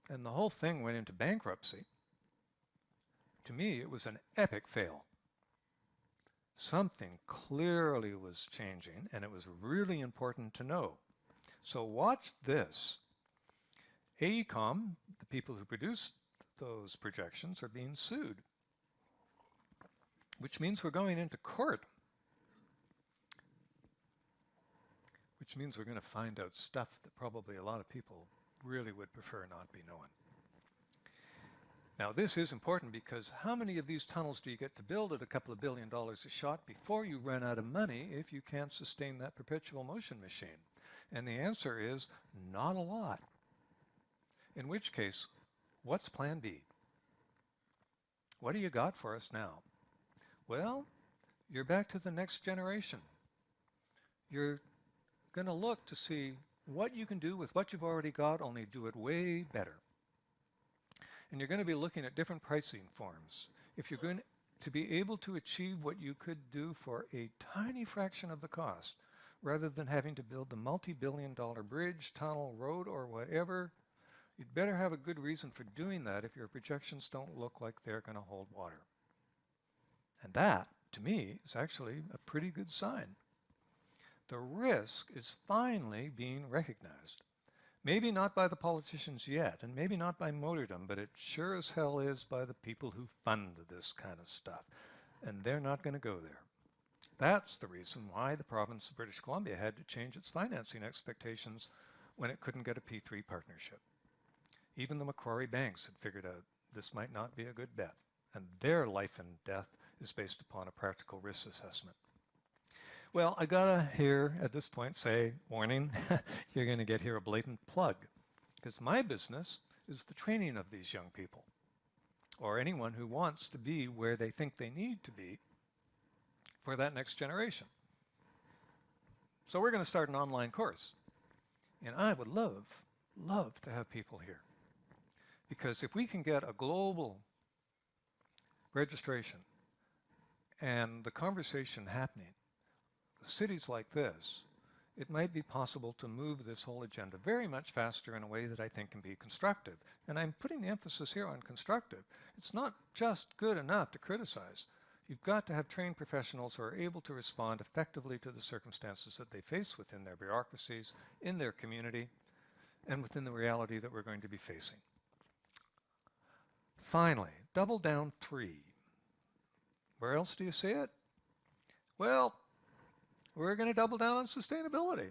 and the whole thing went into bankruptcy, to me it was an epic fail. Something clearly was changing, and it was really important to know. So watch this. AECOM, the people who produced those projections, are being sued, which means we're going into court, which means we're going to find out stuff that probably a lot of people really would prefer not be knowing. Now, this is important because how many of these tunnels do you get to build at a couple of $1 billion a shot before you run out of money if you can't sustain that perpetual motion machine? And the answer is not a lot. In which case, what's plan B? What do you got for us now? Well, you're back to the next generation. You're going to look to see what you can do with what you've already got, only do it way better. And you're going to be looking at different pricing forms. If you're going to be able to achieve what you could do for a tiny fraction of the cost, rather than having to build the multi-billion-dollar bridge, tunnel, road, or whatever, you'd better have a good reason for doing that if your projections don't look like they're going to hold water. And that, to me, is actually a pretty good sign. The risk is finally being recognized. Maybe not by the politicians yet, and maybe not by motordom, but it sure as hell is by the people who fund this kind of stuff. And they're not going to go there. That's the reason why the province of British Columbia had to change its financing expectations when it couldn't get a P3 partnership. Even the Macquarie banks had figured out this might not be a good bet, and their life and death is based upon a practical risk assessment. Well, I gotta here at this point say, warning, you're gonna get here a blatant plug, because my business is the training of these young people, or anyone who wants to be where they think they need to be for that next generation. So we're gonna start an online course, and I would love to have people here, because if we can get a global registration and the conversation happening, cities like this, it might be possible to move this whole agenda very much faster in a way that I think can be constructive. And I'm putting the emphasis here on constructive. It's not just good enough to criticize. You've got to have trained professionals who are able to respond effectively to the circumstances that they face within their bureaucracies, in their community, and within the reality that we're going to be facing. Finally, double down 3. Where else do you see it? Well, we're going to double down on sustainability.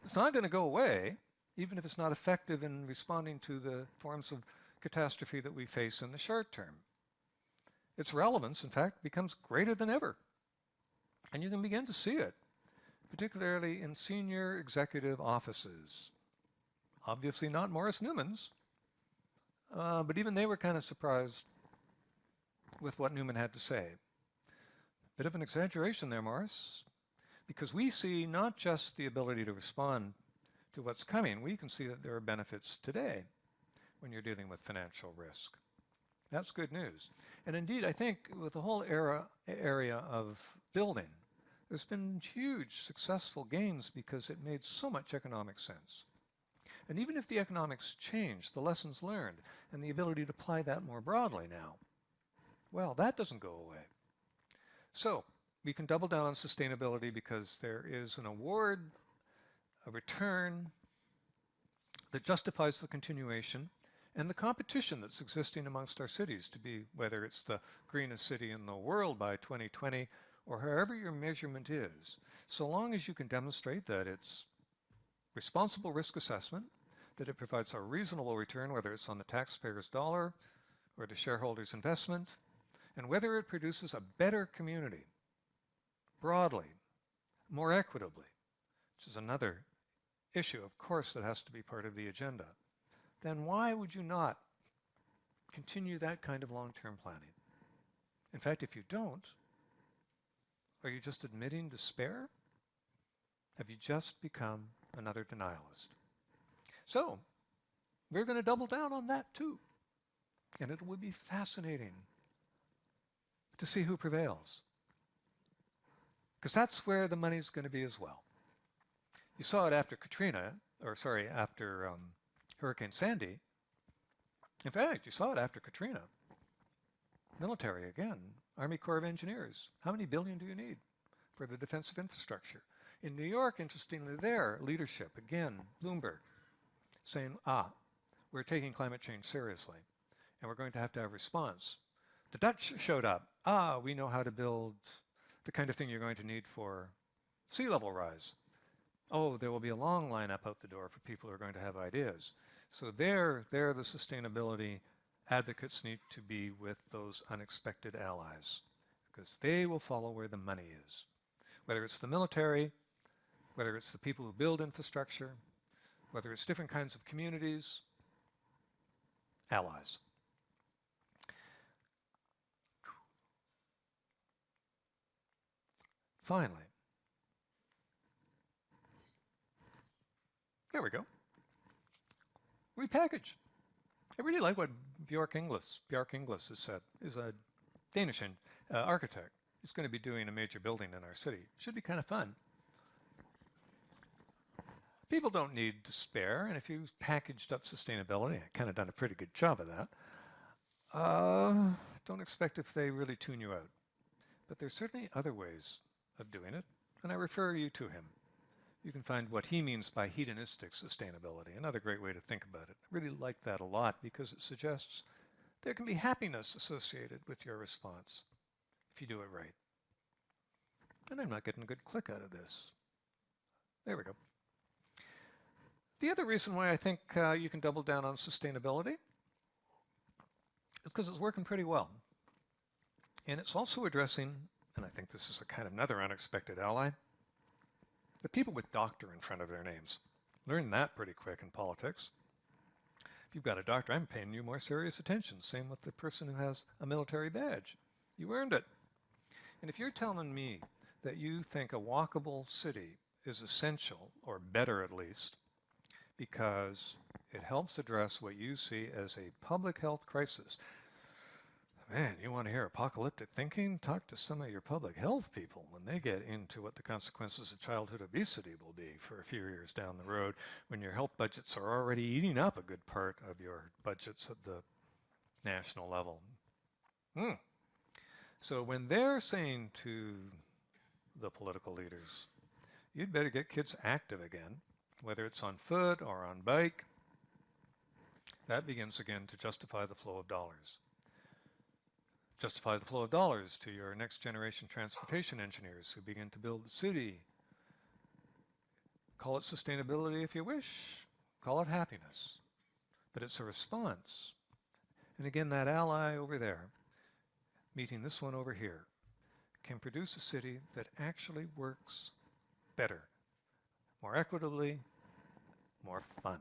It's not going to go away, even if it's not effective in responding to the forms of catastrophe that we face in the short term. Its relevance, in fact, becomes greater than ever. And you can begin to see it, particularly in senior executive offices. Obviously not Morris Newman's, but even they were kind of surprised with what Newman had to say. Bit of an exaggeration there, Morris, because we see not just the ability to respond to what's coming, we can see that there are benefits today when you're dealing with financial risk. That's good news. And indeed, I think with the whole area of building, there's been huge successful gains because it made so much economic sense. And even if the economics change, the lessons learned, and the ability to apply that more broadly now, well, that doesn't go away. So we can double down on sustainability because there is an award, a return that justifies the continuation and the competition that's existing amongst our cities to be, whether it's the greenest city in the world by 2020 or however your measurement is, so long as you can demonstrate that it's responsible risk assessment, that it provides a reasonable return, whether it's on the taxpayer's dollar or the shareholder's investment, and whether it produces a better community, broadly, more equitably, which is another issue, of course, that has to be part of the agenda, then why would you not continue that kind of long-term planning? In fact, if you don't, are you just admitting despair? Have you just become another denialist? So, we're going to double down on that too. And it will be fascinating to see who prevails. Because that's where the money's going to be as well. You saw it after after Hurricane Sandy. In fact, you saw it after Katrina. Military again, Army Corps of Engineers. How many billion do you need for the defensive infrastructure? In New York, interestingly, their leadership, again, Bloomberg, saying, we're taking climate change seriously, and we're going to have a response. The Dutch showed up. We know how to build the kind of thing you're going to need for sea level rise. Oh, there will be a long lineup out the door for people who are going to have ideas. So there the sustainability advocates need to be with those unexpected allies, because they will follow where the money is. Whether it's the military, whether it's the people who build infrastructure, whether it's different kinds of communities, allies. Finally, there we go. Repackage. I really like what Björk Inglis has said, is a Danish architect. He's going to be doing a major building in our city. Should be kind of fun. People don't need despair, and if you packaged up sustainability, I've kind of done a pretty good job of that, don't expect if they really tune you out. But there's certainly other ways of doing it, and I refer you to him. You can find what he means by hedonistic sustainability, another great way to think about it. I really like that a lot because it suggests there can be happiness associated with your response if you do it right. And I'm not getting a good click out of this. There we go. The other reason why I think you can double down on sustainability is because it's working pretty well. And it's also addressing, and I think this is a kind of another unexpected ally, the people with doctor in front of their names. Learn that pretty quick in politics. If you've got a doctor, I'm paying you more serious attention. Same with the person who has a military badge. You earned it. And if you're telling me that you think a walkable city is essential, or better at least, because it helps address what you see as a public health crisis. Man, you want to hear apocalyptic thinking? Talk to some of your public health people when they get into what the consequences of childhood obesity will be for a few years down the road, when your health budgets are already eating up a good part of your budgets at the national level. So when they're saying to the political leaders, you'd better get kids active again, whether it's on foot or on bike, that begins again to justify the flow of dollars. Justify the flow of dollars to your next generation transportation engineers who begin to build the city. Call it sustainability if you wish, call it happiness, but it's a response. And again, that ally over there, meeting this one over here, can produce a city that actually works better, more equitably, more fun.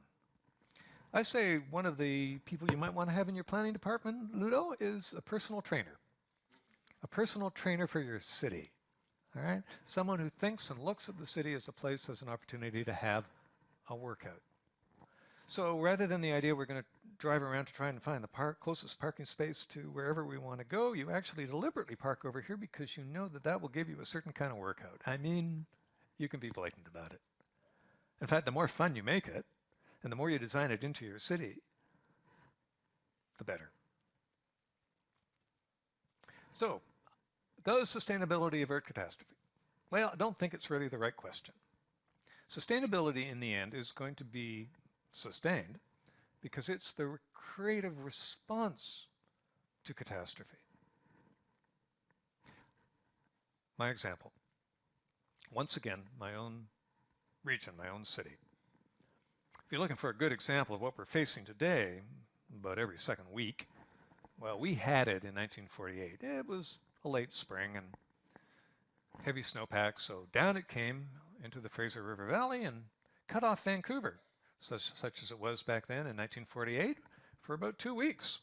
I say one of the people you might want to have in your planning department, Ludo, is a personal trainer. A personal trainer for your city, all right? Someone who thinks and looks at the city as a place as an opportunity to have a workout. So rather than the idea we're going to drive around to try and find the closest parking space to wherever we want to go, you actually deliberately park over here because you know that that will give you a certain kind of workout. I mean, you can be blatant about it. In fact, the more fun you make it, And the more you design it into your city, the better. So, does sustainability avert catastrophe? Well, I don't think it's really the right question. Sustainability in the end is going to be sustained because it's the creative response to catastrophe. My example. Once again, my own region, my own city. If you're looking for a good example of what we're facing today, about every second week, well, we had it in 1948. It was a late spring and heavy snowpack, so down it came into the Fraser River Valley and cut off Vancouver, such as it was back then in 1948, for about 2 weeks.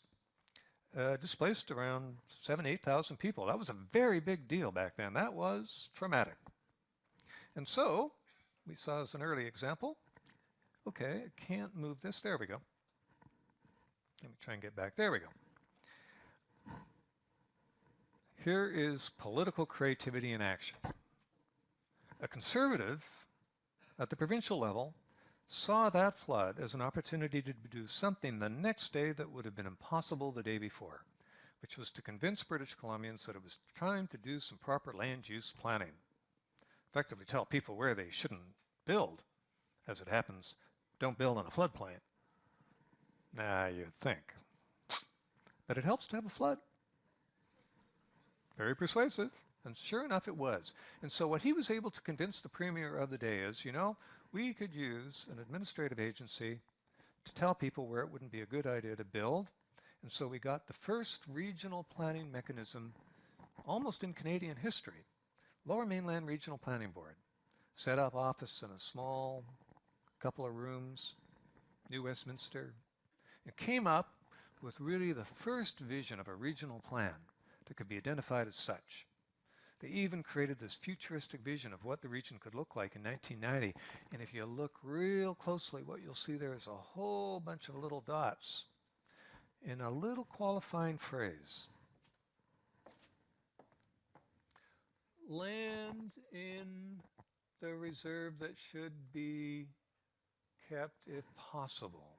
Displaced around 8,000 people. That was a very big deal back then. That was traumatic. And so, we saw as an early example, okay, I can't move this. There we go. Let me try and get back. There we go. Here is political creativity in action. A conservative at the provincial level saw that flood as an opportunity to do something the next day that would have been impossible the day before, which was to convince British Columbians that it was time to do some proper land use planning. Effectively tell people where they shouldn't build. As it happens, don't build on a floodplain. You'd think. But it helps to have a flood. Very persuasive. And sure enough, it was. And so what he was able to convince the premier of the day is, you know, we could use an administrative agency to tell people where it wouldn't be a good idea to build. And so we got the first regional planning mechanism almost in Canadian history. Lower Mainland Regional Planning Board. Set up office in a small couple of rooms, New Westminster. It came up with really the first vision of a regional plan that could be identified as such. They even created this futuristic vision of what the region could look like in 1990. And if you look real closely, what you'll see there is a whole bunch of little dots in a little qualifying phrase. Land in the reserve that should be kept if possible.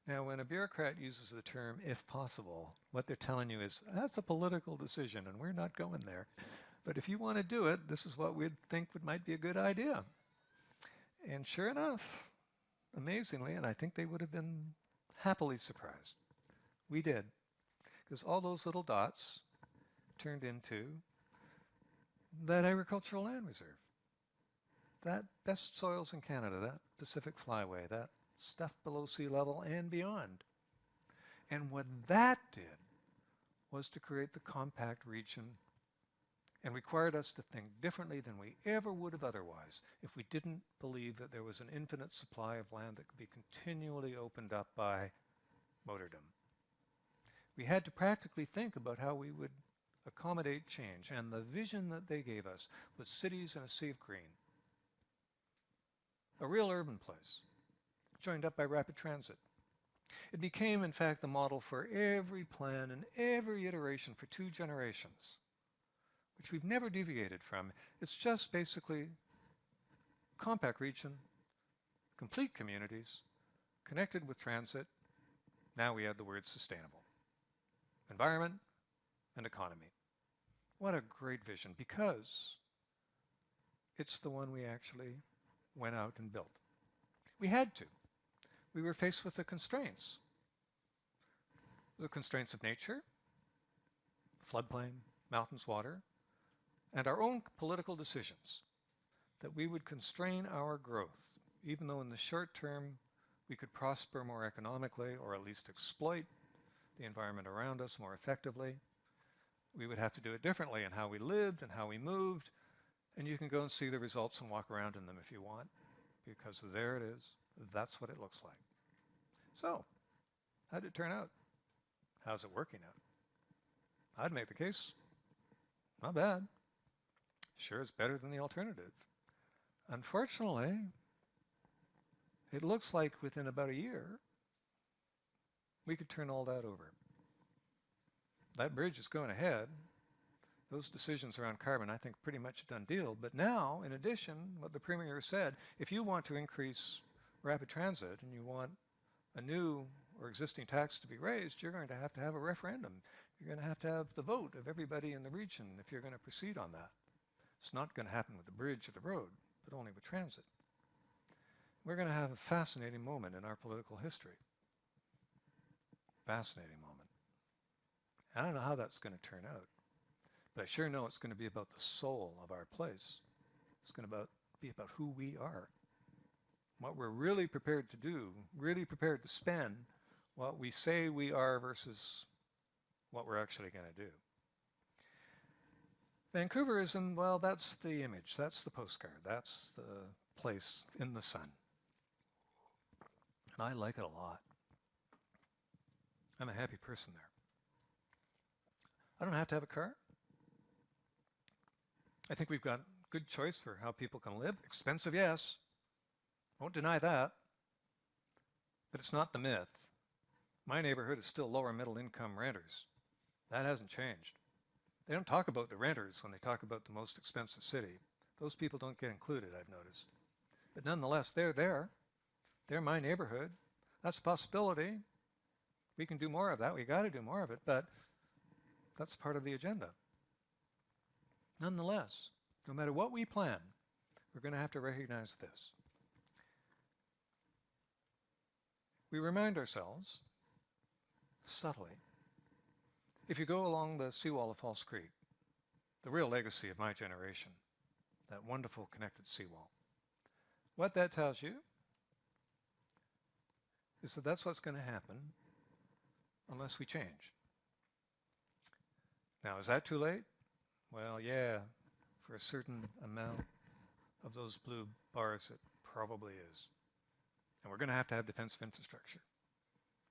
Now, when a bureaucrat uses the term if possible, what they're telling you is that's a political decision and we're not going there. But if you want to do it, this is what we'd think might be a good idea. And sure enough, amazingly, and I think they would have been happily surprised, we did. Because all those little dots turned into that agricultural land reserve. That best soils in Canada, that Pacific Flyway, that stuff below sea level and beyond. And what that did was to create the compact region and required us to think differently than we ever would have otherwise if we didn't believe that there was an infinite supply of land that could be continually opened up by motordom. We had to practically think about how we would accommodate change, and the vision that they gave us was cities in a sea of green. A real urban place, joined up by rapid transit. It became, in fact, the model for every plan and every iteration for 2 generations, which we've never deviated from. It's just basically compact region, complete communities, connected with transit. Now we add the word sustainable. Environment and economy. What a great vision, because it's the one we actually went out and built. We had to. We were faced with the constraints of nature, floodplain, mountains, water, and our own political decisions that we would constrain our growth, even though in the short term we could prosper more economically or at least exploit the environment around us more effectively. We would have to do it differently in how we lived and how we moved, and you can go and see the results and walk around in them if you want, because there it is. That's what it looks like. So, how did it turn out? How's it working out? I'd make the case, not bad. Sure, it's better than the alternative. Unfortunately, it looks like within about a year, we could turn all that over. That bridge is going ahead. Those decisions around carbon, I think, pretty much a done deal. But now, in addition, what the Premier said, if you want to increase rapid transit and you want a new or existing tax to be raised, you're going to have a referendum. You're going to have the vote of everybody in the region if you're going to proceed on that. It's not going to happen with the bridge or the road, but only with transit. We're going to have a fascinating moment in our political history. Fascinating moment. I don't know how that's going to turn out, but I sure know it's going to be about the soul of our place. It's going to be about who we are, what we're really prepared to do, really prepared to spend, what we say we are versus what we're actually going to do. Vancouverism, well, that's the image, that's the postcard, that's the place in the sun. And I like it a lot. I'm a happy person there. I don't have to have a car. I think we've got good choice for how people can live. Expensive, yes. Won't deny that. But it's not the myth. My neighborhood is still lower middle income renters. That hasn't changed. They don't talk about the renters when they talk about the most expensive city. Those people don't get included, I've noticed. But nonetheless, they're there. They're my neighborhood. That's a possibility. We can do more of that. We got to do more of it, but that's part of the agenda. Nonetheless, no matter what we plan, we're going to have to recognize this. We remind ourselves, subtly, if you go along the seawall of False Creek, the real legacy of my generation, that wonderful connected seawall, what that tells you is that that's what's going to happen unless we change. Now, is that too late? Well, yeah, for a certain amount of those blue bars, it probably is. And we're going to have defensive infrastructure.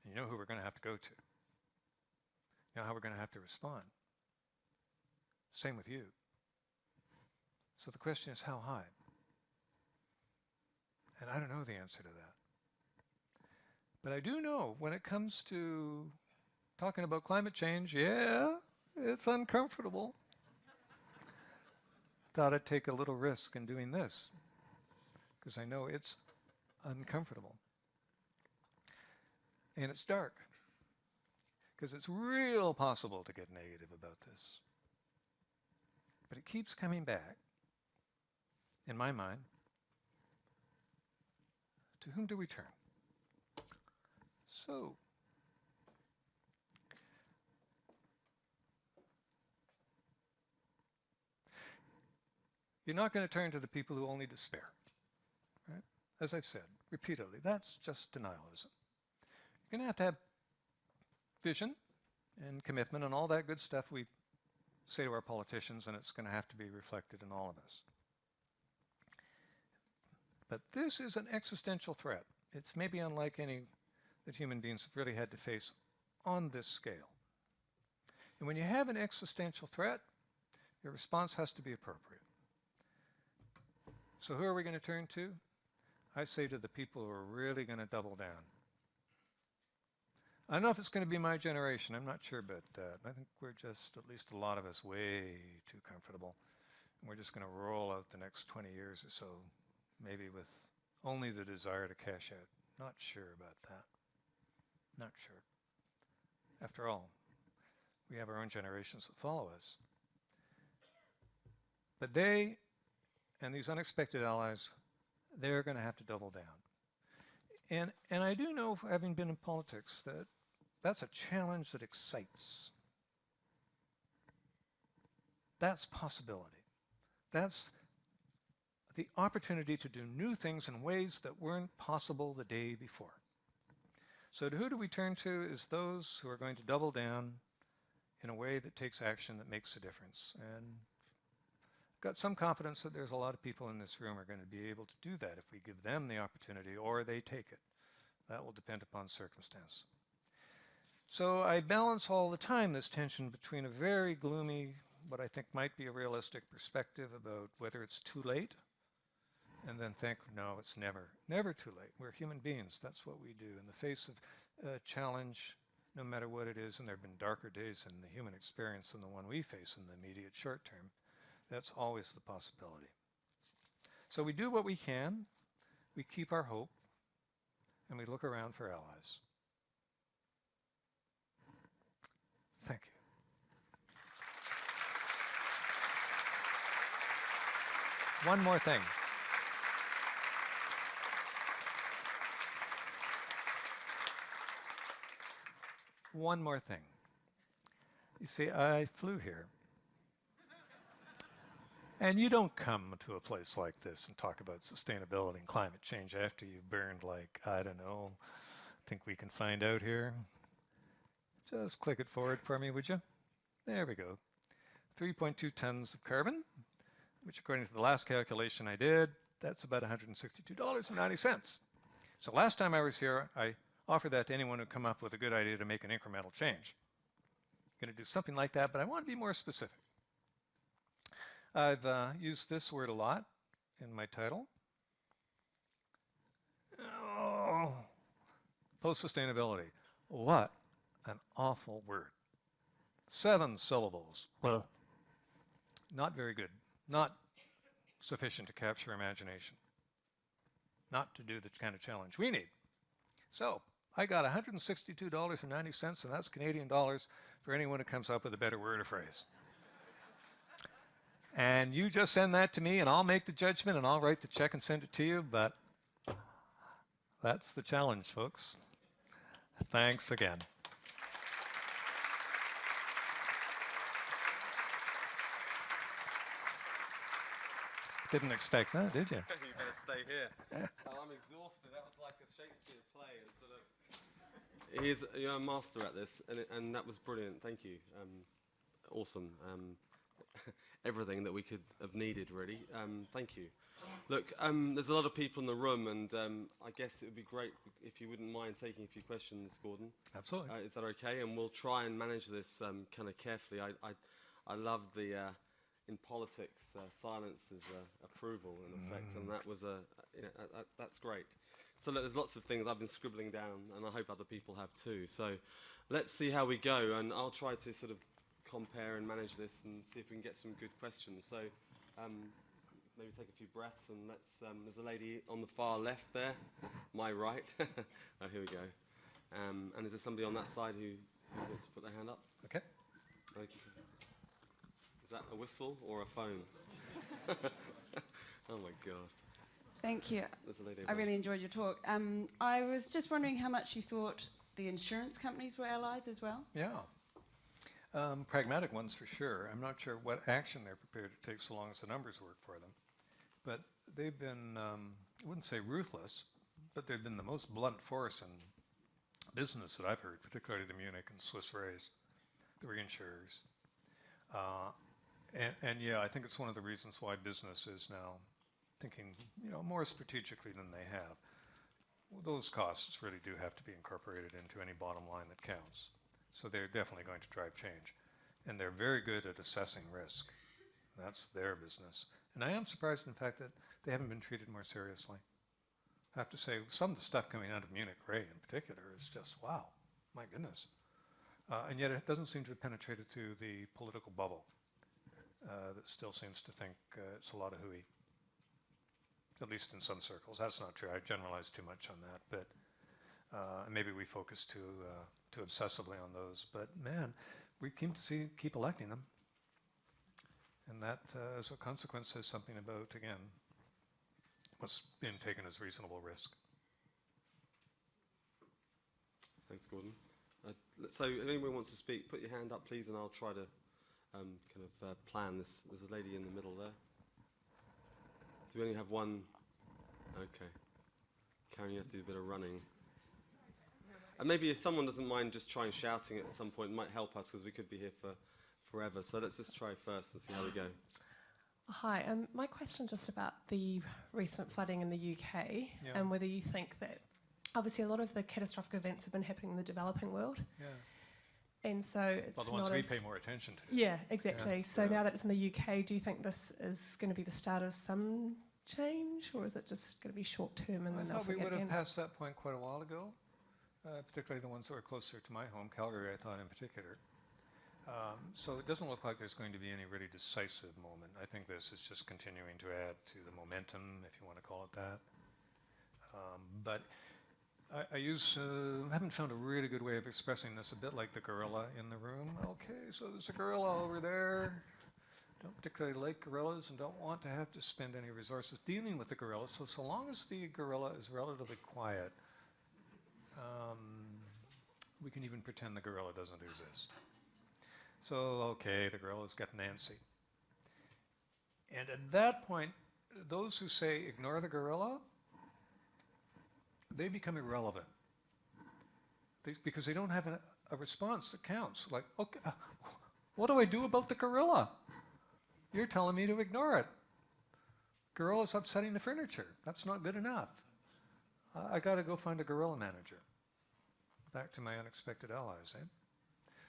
And you know who we're going to have to go to. You know how we're going to have to respond. Same with you. So the question is, how high? And I don't know the answer to that. But I do know when it comes to talking about climate change, yeah, it's uncomfortable. Thought I'd take a little risk in doing this, because I know it's uncomfortable. And it's dark, because it's real possible to get negative about this. But it keeps coming back, in my mind. To whom do we turn? So, you're not going to turn to the people who only despair, right? As I've said repeatedly, that's just denialism. You're going to have vision and commitment and all that good stuff we say to our politicians, and it's going to have to be reflected in all of us. But this is an existential threat. It's maybe unlike any that human beings have really had to face on this scale. And when you have an existential threat, your response has to be appropriate. So who are we going to turn to? I say to the people who are really going to double down. I don't know if it's going to be my generation. I'm not sure about that. I think we're just, at least a lot of us, way too comfortable. And we're just going to roll out the next 20 years or so, maybe with only the desire to cash out. Not sure about that. Not sure. After all, we have our own generations that follow us. But they, and these unexpected allies, they're going to have to double down. And I do know, having been in politics, that that's a challenge that excites. That's possibility. That's the opportunity to do new things in ways that weren't possible the day before. So who do we turn to is those who are going to double down in a way that takes action that makes a difference. And I've got some confidence that there's a lot of people in this room are going to be able to do that if we give them the opportunity or they take it. That will depend upon circumstance. So I balance all the time this tension between a very gloomy, what I think might be a realistic perspective about whether it's too late, and then think, no, it's never too late. We're human beings. That's what we do. In the face of a challenge, no matter what it is, and there have been darker days in the human experience than the one we face in the immediate short term, that's always the possibility. So we do what we can. We keep our hope. and we look around for allies. Thank you. One more thing. One more thing. You see, I flew here. And you don't come to a place like this and talk about sustainability and climate change after you've burned like, I don't know, I think we can find out here. Just click it forward for me, would you? There we go. 3.2 tons of carbon, which according to the last calculation I did, that's about $162.90. So last time I was here, I offered that to anyone who come up with a good idea to make an incremental change. I'm going to do something like that, but I want to be more specific. I've used this word a lot in my title. Oh, post-sustainability. What an awful word. 7 syllables. Not very good. Not sufficient to capture imagination. Not to do the kind of challenge we need. So I got $162.90, and that's Canadian dollars for anyone who comes up with a better word or phrase. And you just send that to me, and I'll make the judgment, and I'll write the check and send it to you, but that's the challenge, folks. Thanks again. Didn't expect that, did you? You better stay here. I'm exhausted. That was like a Shakespeare play. And sort of, you're a master at this, and that was brilliant. Thank you. Awesome. Everything that we could have needed, really. Thank you. Look, there's a lot of people in the room, and I guess it would be great if you wouldn't mind taking a few questions, Gordon. Absolutely. Is that okay? And we'll try and manage this kind of carefully. I love the, in politics, silence is approval, in effect, and that was that's great. So look, there's lots of things I've been scribbling down, and I hope other people have too. So let's see how we go, and I'll try to sort of compare and manage this and see if we can get some good questions. So maybe take a few breaths, and let's, there's a lady on the far left there, my right. Oh, here we go. And is there somebody on that side who wants to put their hand up? Okay. Okay. Is that a whistle or a phone? Oh my God. Thank you. There's a lady I over really enjoyed your talk. I was just wondering how much you thought the insurance companies were allies as well? Yeah. Pragmatic ones for sure. I'm not sure what action they're prepared to take so long as the numbers work for them. But they've been, I wouldn't say ruthless, but they've been the most blunt force in business that I've heard, particularly the Munich and Swiss Re's, the reinsurers. And yeah, I think it's one of the reasons why business is now thinking, more strategically than they have. Well, those costs really do have to be incorporated into any bottom line that counts. So they're definitely going to drive change. And they're very good at assessing risk. That's their business. And I am surprised, in fact, that they haven't been treated more seriously. I have to say, some of the stuff coming out of Munich Re in particular is just, wow, my goodness. And yet it doesn't seem to have penetrated to the political bubble that still seems to think it's a lot of hooey, at least in some circles. That's not true. I generalize too much on that, but maybe we focus too obsessively on those. But man, we keep electing them, and that, as a consequence, says something about, again, what's being taken as reasonable risk. Thanks, Gordon. So if anyone wants to speak, put your hand up, please, and I'll try to plan this. There's a lady in the middle there. Do we only have one? Okay. Karen, you have to do a bit of running. And maybe if someone doesn't mind just trying shouting at some point, it might help us, because we could be here for forever. So let's just try first and see how we go. Hi, my question just about the recent flooding in the UK and whether you think that obviously a lot of the catastrophic events have been happening in the developing world. Yeah. And so it's Well, the not ones we as pay more attention to. Yeah, exactly. Yeah. So now that it's in the UK, do you think this is going to be the start of some change, or is it just going to be short term and then they'll I thought we forget would have again? passed that point quite a while ago, particularly the ones that were closer to my home, Calgary, I thought in particular. So it doesn't look like there's going to be any really decisive moment. I think this is just continuing to add to the momentum, if you want to call it that. But haven't found a really good way of expressing this, a bit like the gorilla in the room. Okay, so there's a gorilla over there. Don't particularly like gorillas and don't want to have to spend any resources dealing with the gorilla. So long as the gorilla is relatively quiet, we can even pretend the gorilla doesn't exist. So, okay, the gorilla's getting antsy. And at that point, those who say ignore the gorilla, they become irrelevant. Because they don't have a response that counts. Like, okay, what do I do about the gorilla? You're telling me to ignore it. Gorilla's upsetting the furniture. That's not good enough. I got to go find a gorilla manager. Back to my unexpected allies, eh?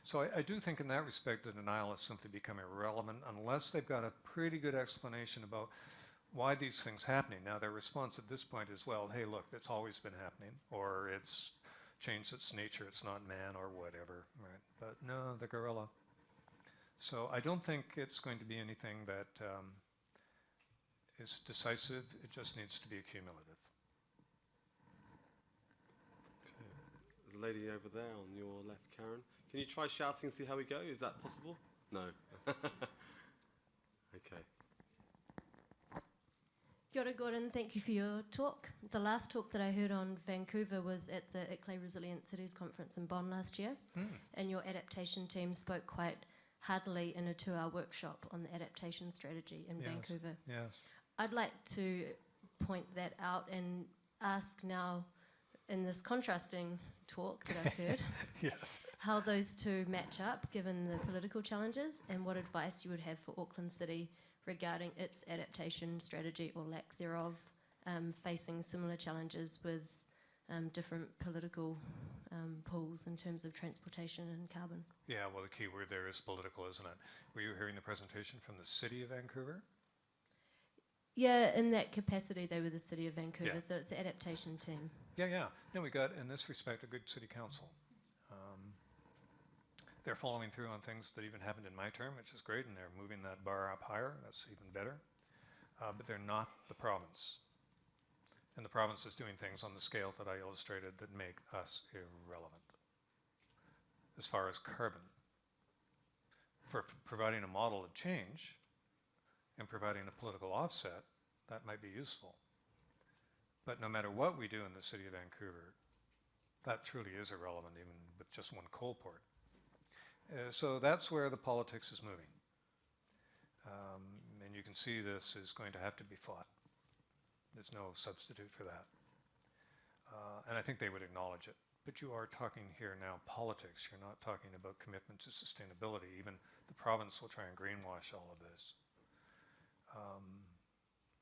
So I do think in that respect the denialists simply become irrelevant unless they've got a pretty good explanation about why these things happening. Now their response at this point is, well, hey, look, it's always been happening, or it's changed its nature, it's not man, or whatever, right? But no, the gorilla. So I don't think it's going to be anything that is decisive. It just needs to be accumulative. There's a lady over there on your left, Karen. Can you try shouting and see how we go? Is that possible? No. Okay. Kia ora, Gordon. Thank you for your talk. The last talk that I heard on Vancouver was at the ICLEI Resilient Cities Conference in Bonn last year, and your adaptation team spoke quite heartily in a 2-hour workshop on the adaptation strategy in Vancouver. Yes. I'd like to point that out and ask now, in this contrasting talk that I've heard, Yes. how those two match up given the political challenges, and what advice you would have for Auckland City regarding its adaptation strategy or lack thereof, facing similar challenges with different political pools in terms of transportation and carbon. Yeah, well, the key word there is political, isn't it? Were you hearing the presentation from the City of Vancouver? Yeah, in that capacity, they were the City of Vancouver, Yeah. so it's the adaptation team. Yeah. No, we got, in this respect, a good city council. They're following through on things that even happened in my term, which is great, and they're moving that bar up higher. That's even better. But they're not the province. And the province is doing things on the scale that I illustrated that make us irrelevant. As far as carbon. For providing a model of change and providing a political offset, that might be useful. But no matter what we do in the City of Vancouver, that truly is irrelevant, even with just one coal port. So that's where the politics is moving. And you can see this is going to have to be fought. There's no substitute for that. And I think they would acknowledge it. But you are talking here now politics. You're not talking about commitment to sustainability. Even the province will try and greenwash all of this.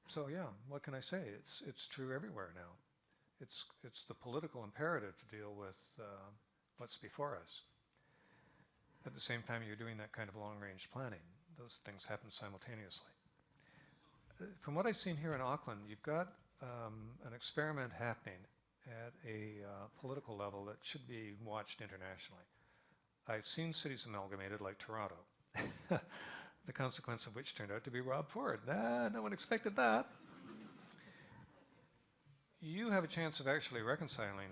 So yeah, what can I say? It's true everywhere now. It's the political imperative to deal with what's before us. At the same time, you're doing that kind of long-range planning. Those things happen simultaneously. From what I've seen here in Auckland, you've got an experiment happening at a political level that should be watched internationally. I've seen cities amalgamated like Toronto, the consequence of which turned out to be Rob Ford. No one expected that. You have a chance of actually reconciling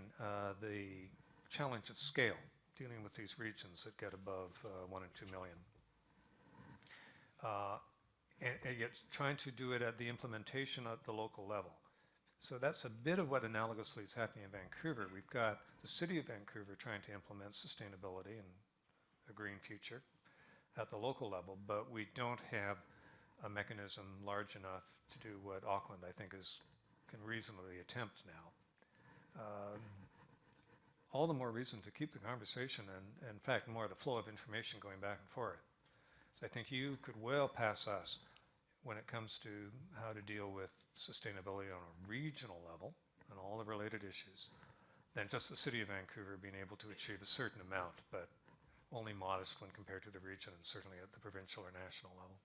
the challenge of scale, dealing with these regions that get above 1 and 2 million. And yet trying to do it at the implementation at the local level. So that's a bit of what analogously is happening in Vancouver. We've got the City of Vancouver trying to implement sustainability and a green future at the local level, but we don't have a mechanism large enough to do what Auckland, I think, can reasonably attempt now. All the more reason to keep the conversation and in fact, more of the flow of information going back and forth. So I think you could well pass us when it comes to how to deal with sustainability on a regional level and all the related issues, than just the City of Vancouver being able to achieve a certain amount, but only modest when compared to the region and certainly at the provincial or national level.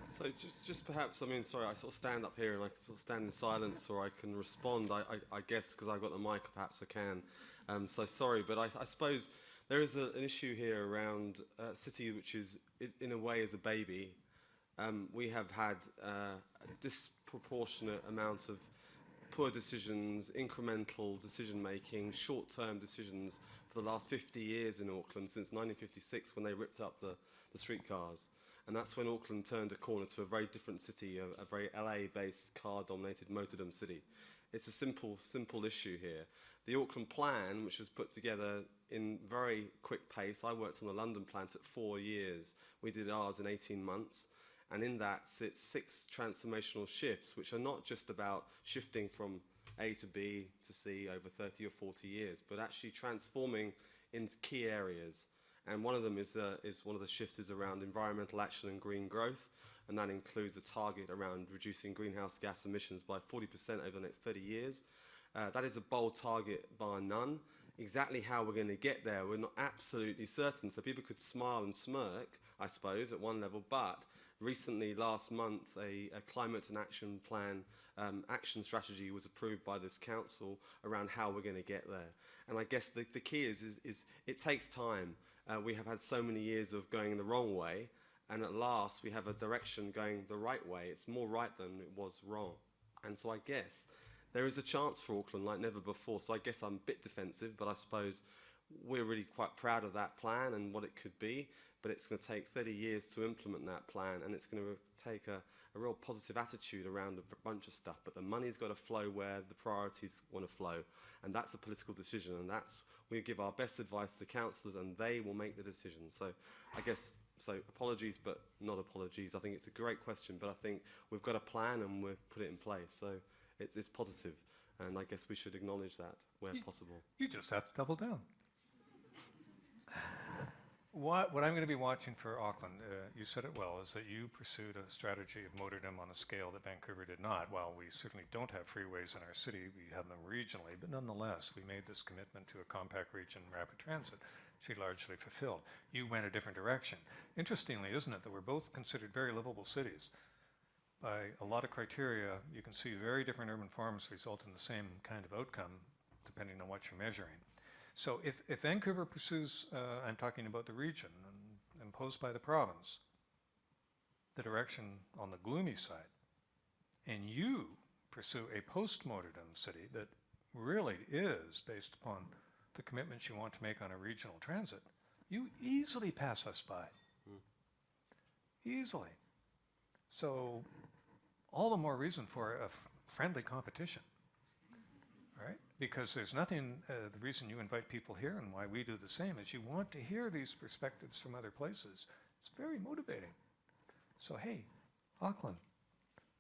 So just perhaps, I mean, sorry, I sort of stand up here and I can sort of stand in silence, or I can respond, I guess, because I've got the mic, perhaps I can. So sorry, but I suppose there is an issue here around a city which is, in a way, is a baby. We have had a disproportionate amount of poor decisions, incremental decision-making, short-term decisions for the last 50 years in Auckland, since 1956 when they ripped up the streetcars. And that's when Auckland turned a corner to a very different city, a very LA-based, car-dominated motordom city. It's a simple issue here. The Auckland plan, which was put together in very quick pace, I worked on the London plan, took 4 years. We did ours in 18 months. And in that sits 6 transformational shifts, which are not just about shifting from A to B to C over 30 or 40 years, but actually transforming in key areas. And one of them is one of the shifts is around environmental action and green growth, and that includes a target around reducing greenhouse gas emissions by 40% over the next 30 years. That is a bold target bar none. Exactly how we're going to get there, we're not absolutely certain. So people could smile and smirk, I suppose, at one level, but recently, last month, a climate and action plan action strategy was approved by this council around how we're going to get there. And I guess the key is it takes time. We have had so many years of going the wrong way, and at last we have a direction going the right way. It's more right than it was wrong. And so I guess there is a chance for Auckland like never before. So I guess I'm a bit defensive, but I suppose we're really quite proud of that plan and what it could be, but it's going to take 30 years to implement that plan, and it's going to take a real positive attitude around a bunch of stuff, but the money's got to flow where the priorities want to flow, and that's a political decision, and that's, we give our best advice to the councillors and they will make the decision. So I guess, so apologies but not apologies. I think it's a great question, but I think we've got a plan and we've put it in place, so it's positive, and I guess we should acknowledge that where possible. You just have to double down. What I'm going to be watching for Auckland, you said it well, is that you pursued a strategy of motordom on a scale that Vancouver did not. While we certainly don't have freeways in our city, we have them regionally, but nonetheless, we made this commitment to a compact region rapid transit. She largely fulfilled. You went a different direction. Interestingly, isn't it, that we're both considered very livable cities? By a lot of criteria, you can see very different urban forms result in the same kind of outcome, depending on what you're measuring. So if Vancouver pursues, I'm talking about the region imposed by the province, the direction on the gloomy side, and you pursue a post-motordom city that really is based upon the commitments you want to make on a regional transit, you easily pass us by. Easily. So all the more reason for a friendly competition. Right? Because there's nothing, the reason you invite people here and why we do the same is you want to hear these perspectives from other places. It's very motivating. So hey, Auckland,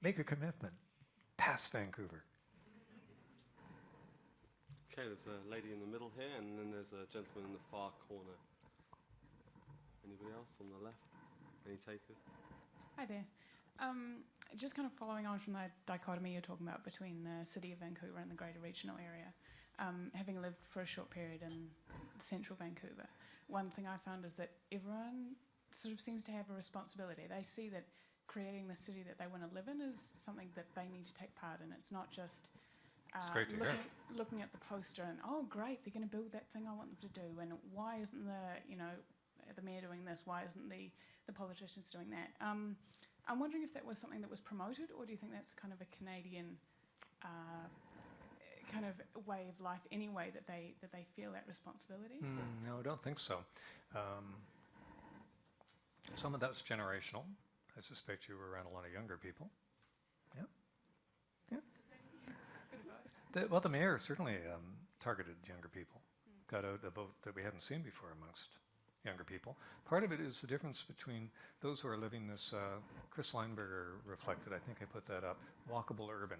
make a commitment. Pass Vancouver. Okay, there's a lady in the middle here, and then there's a gentleman in the far corner. Anybody else on the left? Any takers? Hi there. Just kind of following on from that dichotomy you're talking about between the city of Vancouver and the greater regional area, having lived for a short period in central Vancouver, one thing I found is that everyone sort of seems to have a responsibility. They see that creating the city that they want to live in is something that they need to take part in. It's not just looking at the poster and, oh great, they're going to build that thing I want them to do, and why isn't the mayor doing this, why isn't the politicians doing that? I'm wondering if that was something that was promoted, or do you think that's kind of a Canadian kind of way of life anyway, that they feel that responsibility? No, I don't think so. Some of that's generational. I suspect you were around a lot of younger people. Yeah. Well, the mayor certainly targeted younger people, got out a vote that we hadn't seen before amongst younger people. Part of it is the difference between those who are living this, Chris Leinberger reflected, I think I put that up, walkable urban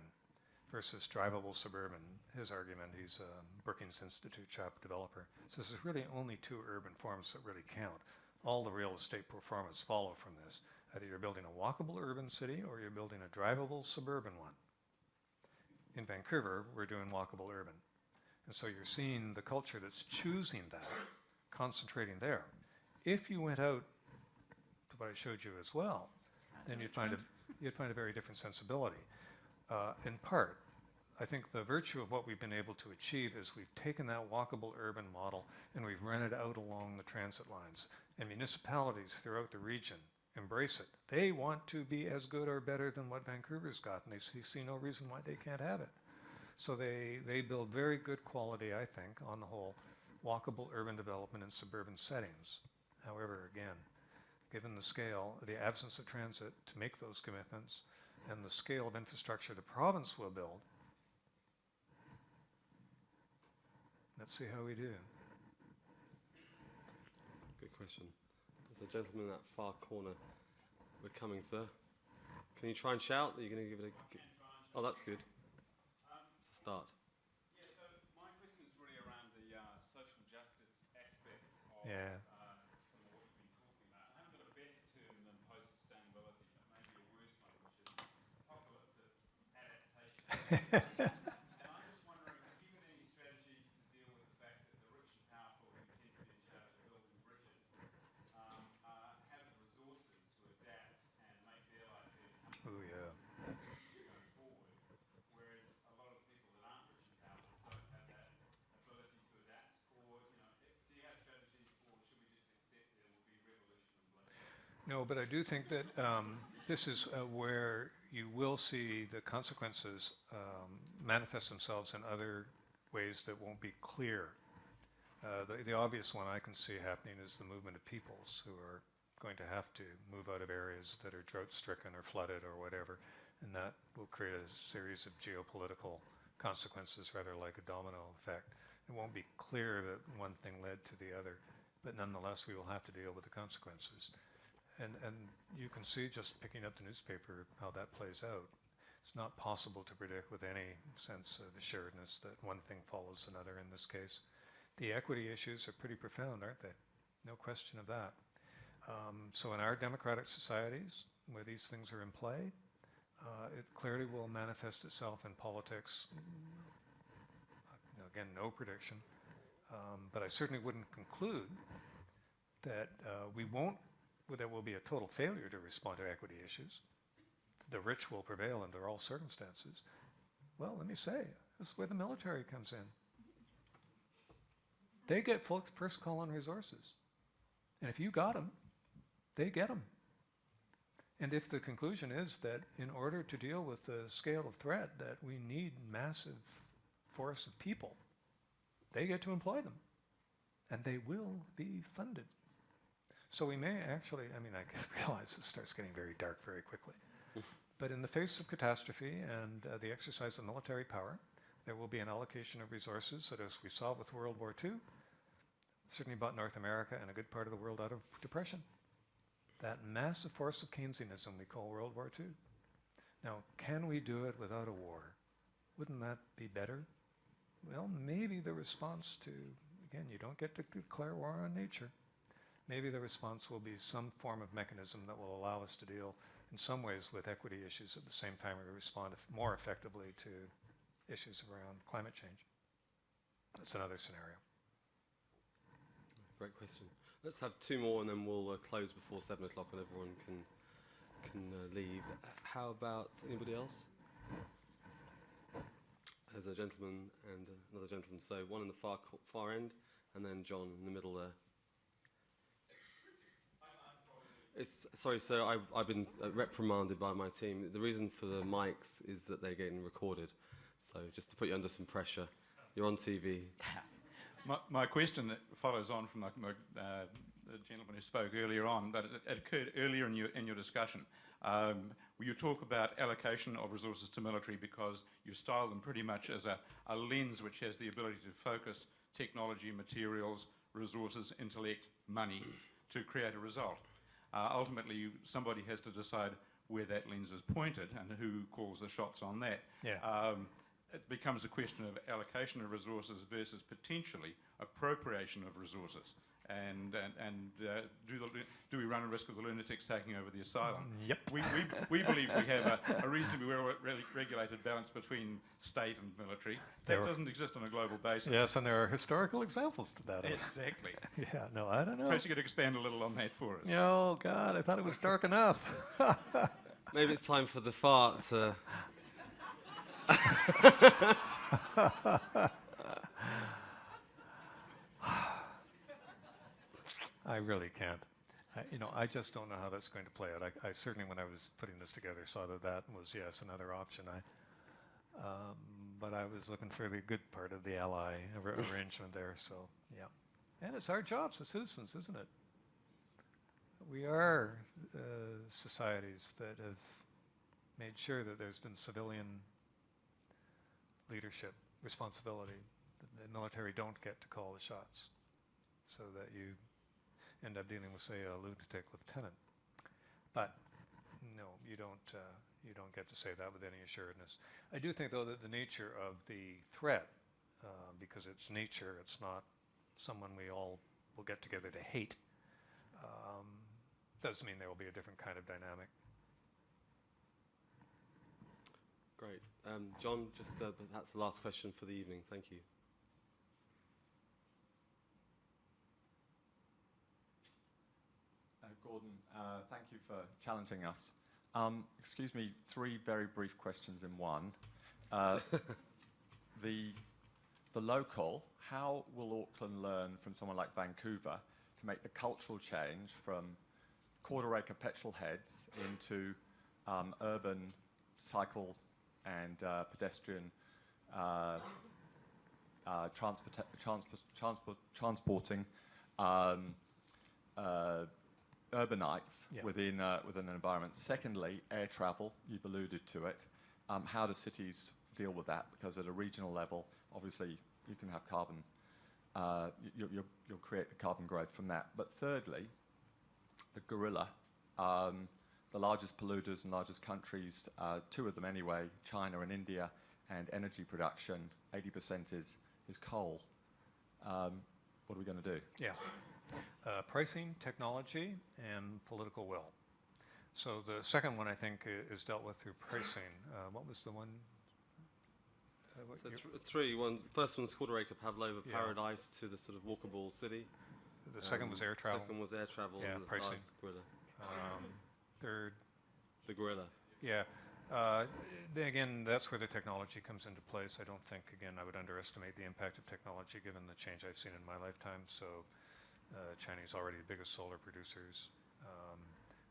versus drivable suburban. His argument, he's a Brookings Institute shop developer, says there's really only 2 urban forms that really count. All the real estate performance follow from this. Either you're building a walkable urban city or you're building a drivable suburban one. In Vancouver, we're doing walkable urban. And so you're seeing the culture that's choosing that, concentrating there. If you went out to what I showed you as well, then you'd find a very different sensibility. In part, I think the virtue of what we've been able to achieve is we've taken that walkable urban model and we've run it out along the transit lines. And municipalities throughout the region embrace it. They want to be as good or better than what Vancouver's got, and they see no reason why they can't have it. So they build very good quality, I think, on the whole, walkable urban development in suburban settings. However, again, given the scale, the absence of transit to make those commitments, and the scale of infrastructure the province will build, let's see how we do. That's a good question. There's a gentleman in that far corner. We're coming, sir. Can you try and shout? Are you going to give it a... Oh, that's good. It's a start. Yeah, so my question is really around the social justice aspects of Yeah. some of what you've been talking about. I haven't got a better term than post-sustainability, but maybe a worse one, which is post-motordom adaptation. And I'm just wondering, have you got any strategies to deal with the fact that the rich and powerful who tend to be in charge of building bridges have the resources to adapt and make their life better Oh, yeah. going forward, whereas a lot of the people that aren't rich and powerful don't have that ability to adapt? Or, do you have strategies, or should we just accept there will be revolution and bloodshed? No, but I do think that this is where you will see the consequences manifest themselves in other ways that won't be clear. The obvious one I can see happening is the movement of peoples who are going to have to move out of areas that are drought-stricken or flooded or whatever, and that will create a series of geopolitical consequences, rather like a domino effect. It won't be clear that one thing led to the other, but nonetheless we will have to deal with the consequences. And you can see, just picking up the newspaper, how that plays out. It's not possible to predict with any sense of assuredness that one thing follows another in this case. The equity issues are pretty profound, aren't they? No question of that. So in our democratic societies, where these things are in play, it clearly will manifest itself in politics. Again, no prediction. But I certainly wouldn't conclude that there will be a total failure to respond to equity issues. The rich will prevail under all circumstances. Well, let me say, this is where the military comes in. They get first call on resources. And if you got them, they get them. And if the conclusion is that in order to deal with the scale of threat that we need massive force of people, they get to employ them. And they will be funded. So we may actually, I realize this starts getting very dark very quickly. But in the face of catastrophe and the exercise of military power, there will be an allocation of resources that, as we saw with World War II, certainly brought North America and a good part of the world out of depression. That massive force of Keynesianism we call World War II. Now, can we do it without a war? Wouldn't that be better? Well, maybe the response to, again, you don't get to declare war on nature. Maybe the response will be some form of mechanism that will allow us to deal in some ways with equity issues at the same time we respond more effectively to issues around climate change. That's another scenario. Great question. Let's have two more and then we'll close before 7 o'clock and everyone can leave. How about anybody else? There's a gentleman and another gentleman. So one in the far end and then John in the middle there. Sorry, sir, I've been reprimanded by my team. The reason for the mics is that they're getting recorded. So just to put you under some pressure, you're on TV. My question follows on from the gentleman who spoke earlier on, but it occurred earlier in your discussion. You talk about allocation of resources to military because you style them pretty much as a lens which has the ability to focus technology, materials, resources, intellect, money to create a result. Ultimately, somebody has to decide where that lens is pointed and who calls the shots on that. Yeah. It becomes a question of allocation of resources versus potentially appropriation of resources. And do we run a risk of the lunatics taking over the asylum? Yep. We believe we have a reasonably well-regulated balance between state and military. That doesn't exist on a global basis. Yes, and there are historical examples to that. Exactly. Yeah, no, I don't know. Perhaps you could expand a little on that for us. Oh, God, I thought it was dark enough. Maybe it's time for the fart to... I really can't. I just don't know how that's going to play out. I certainly, when I was putting this together, saw that was, yes, another option. But but I was looking for the good part of the ally arrangement there, so yeah. And it's our jobs as citizens, isn't it? We are societies that have made sure that there's been civilian leadership responsibility. The military don't get to call the shots, so that you end up dealing with, say, a lunatic lieutenant. But no, you don't get to say that with any assuredness. I do think, though, that the nature of the threat, because it's nature, it's not someone we all will get together to hate, does mean there will be a different kind of dynamic. Great. John, just that's the last question for the evening. Thank you. Gordon, thank you for challenging us. Excuse me, 3 very brief questions in one. The local, how will Auckland learn from someone like Vancouver to make the cultural change from quarter-acre petrol heads into urban cycle and pedestrian transporting urbanites within an environment? Secondly, air travel, you've alluded to it. How do cities deal with that? Because at a regional level, obviously, you can have carbon, you'll create the carbon growth from that. But thirdly, the gorilla, the largest polluters and largest countries, 2 of them anyway, China and India, and energy production, 80% is coal. What are we going to do? Yeah. Pricing, technology, and political will. So the second one, I think, is dealt with through pricing. What was the one? So 3. First one's quarter-acre pavlova paradise to the sort of walkable city. The second was air travel. Second was air travel. Yeah, and the pricing. Gorilla. Third. The gorilla. Yeah. Again, that's where the technology comes into place. I don't think, again, I would underestimate the impact of technology given the change I've seen in my lifetime. So China's already the biggest solar producers.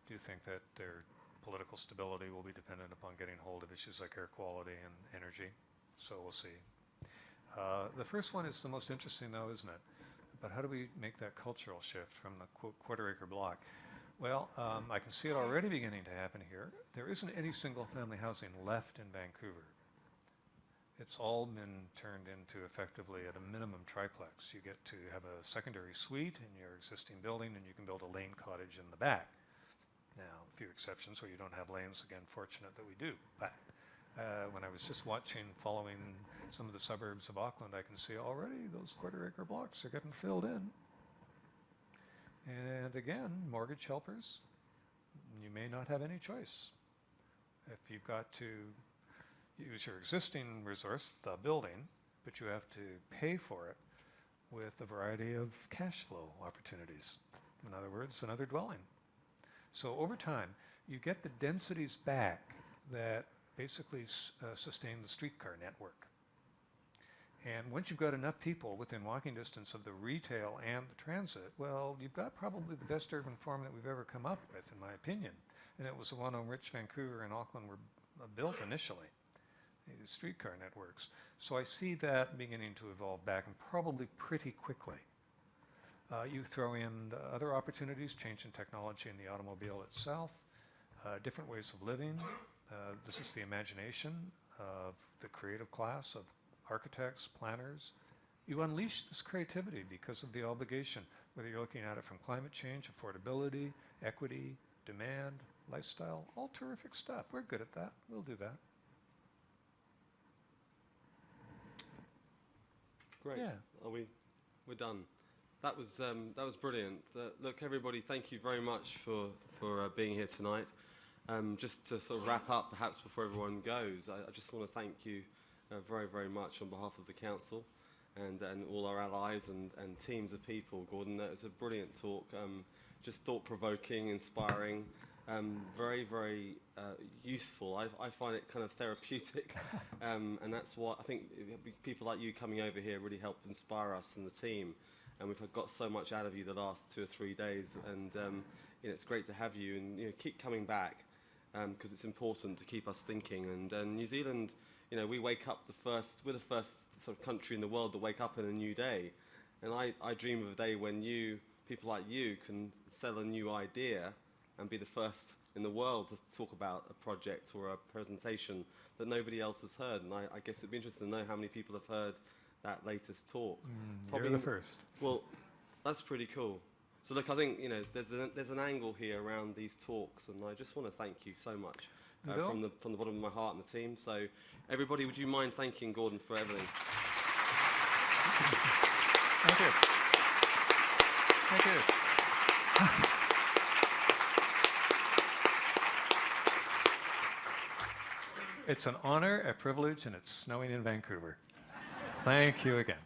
Do think that their political stability will be dependent upon getting hold of issues like air quality and energy. So we'll see. The first one is the most interesting, though, isn't it? But how do we make that cultural shift from the quarter-acre block? Well, I can see it already beginning to happen here. There isn't any single-family housing left in Vancouver. It's all been turned into, effectively, at a minimum, triplex. You get to have a secondary suite in your existing building, and you can build a lane cottage in the back. Now, a few exceptions where you don't have lanes, again, fortunate that we do. But when I was just following some of the suburbs of Auckland, I can see already those quarter-acre blocks are getting filled in. And again, mortgage helpers, you may not have any choice. If you've got to use your existing resource, the building, but you have to pay for it with a variety of cash flow opportunities. In other words, another dwelling. So over time, you get the densities back that basically sustain the streetcar network. And once you've got enough people within walking distance of the retail and the transit, well, you've got probably the best urban form that we've ever come up with, in my opinion. And it was the one on which Vancouver and Auckland were built initially, the streetcar networks. So I see that beginning to evolve back, and probably pretty quickly. You throw in other opportunities, change in technology in the automobile itself, different ways of living. This is the imagination of the creative class, of architects, planners. You unleash this creativity because of the obligation, whether you're looking at it from climate change, affordability, equity, demand, lifestyle, all terrific stuff. We're good at that. We'll do that. Great. Yeah. We're done. That was brilliant. Look, everybody, thank you very much for being here tonight. Just to sort of wrap up, perhaps before everyone goes, I just want to thank you very, very much on behalf of the council and all our allies and teams of people. Gordon, that was a brilliant talk, just thought-provoking, inspiring, very, very useful. I find it kind of therapeutic, and that's what I think people like you coming over here really helped inspire us and the team. And we've got so much out of you the last 2 or 3 days, and it's great to have you, and keep coming back because it's important to keep us thinking. And New Zealand you know, we wake up we're the first sort of country in the world to wake up in a new day. And I dream of a day when people like you can sell a new idea and be the first in the world to talk about a project or a presentation that nobody else has heard. And I guess it'd be interesting to know how many people have heard that latest talk. You're the first. Well, that's pretty cool. So look, I think, you know, there's an angle here around these talks, and I just want to thank you so much from the bottom of my heart and the team. So everybody, would you mind thanking Gordon for everything? Thank you. Thank you. It's an honor, a privilege, and it's snowing in Vancouver. Thank you again.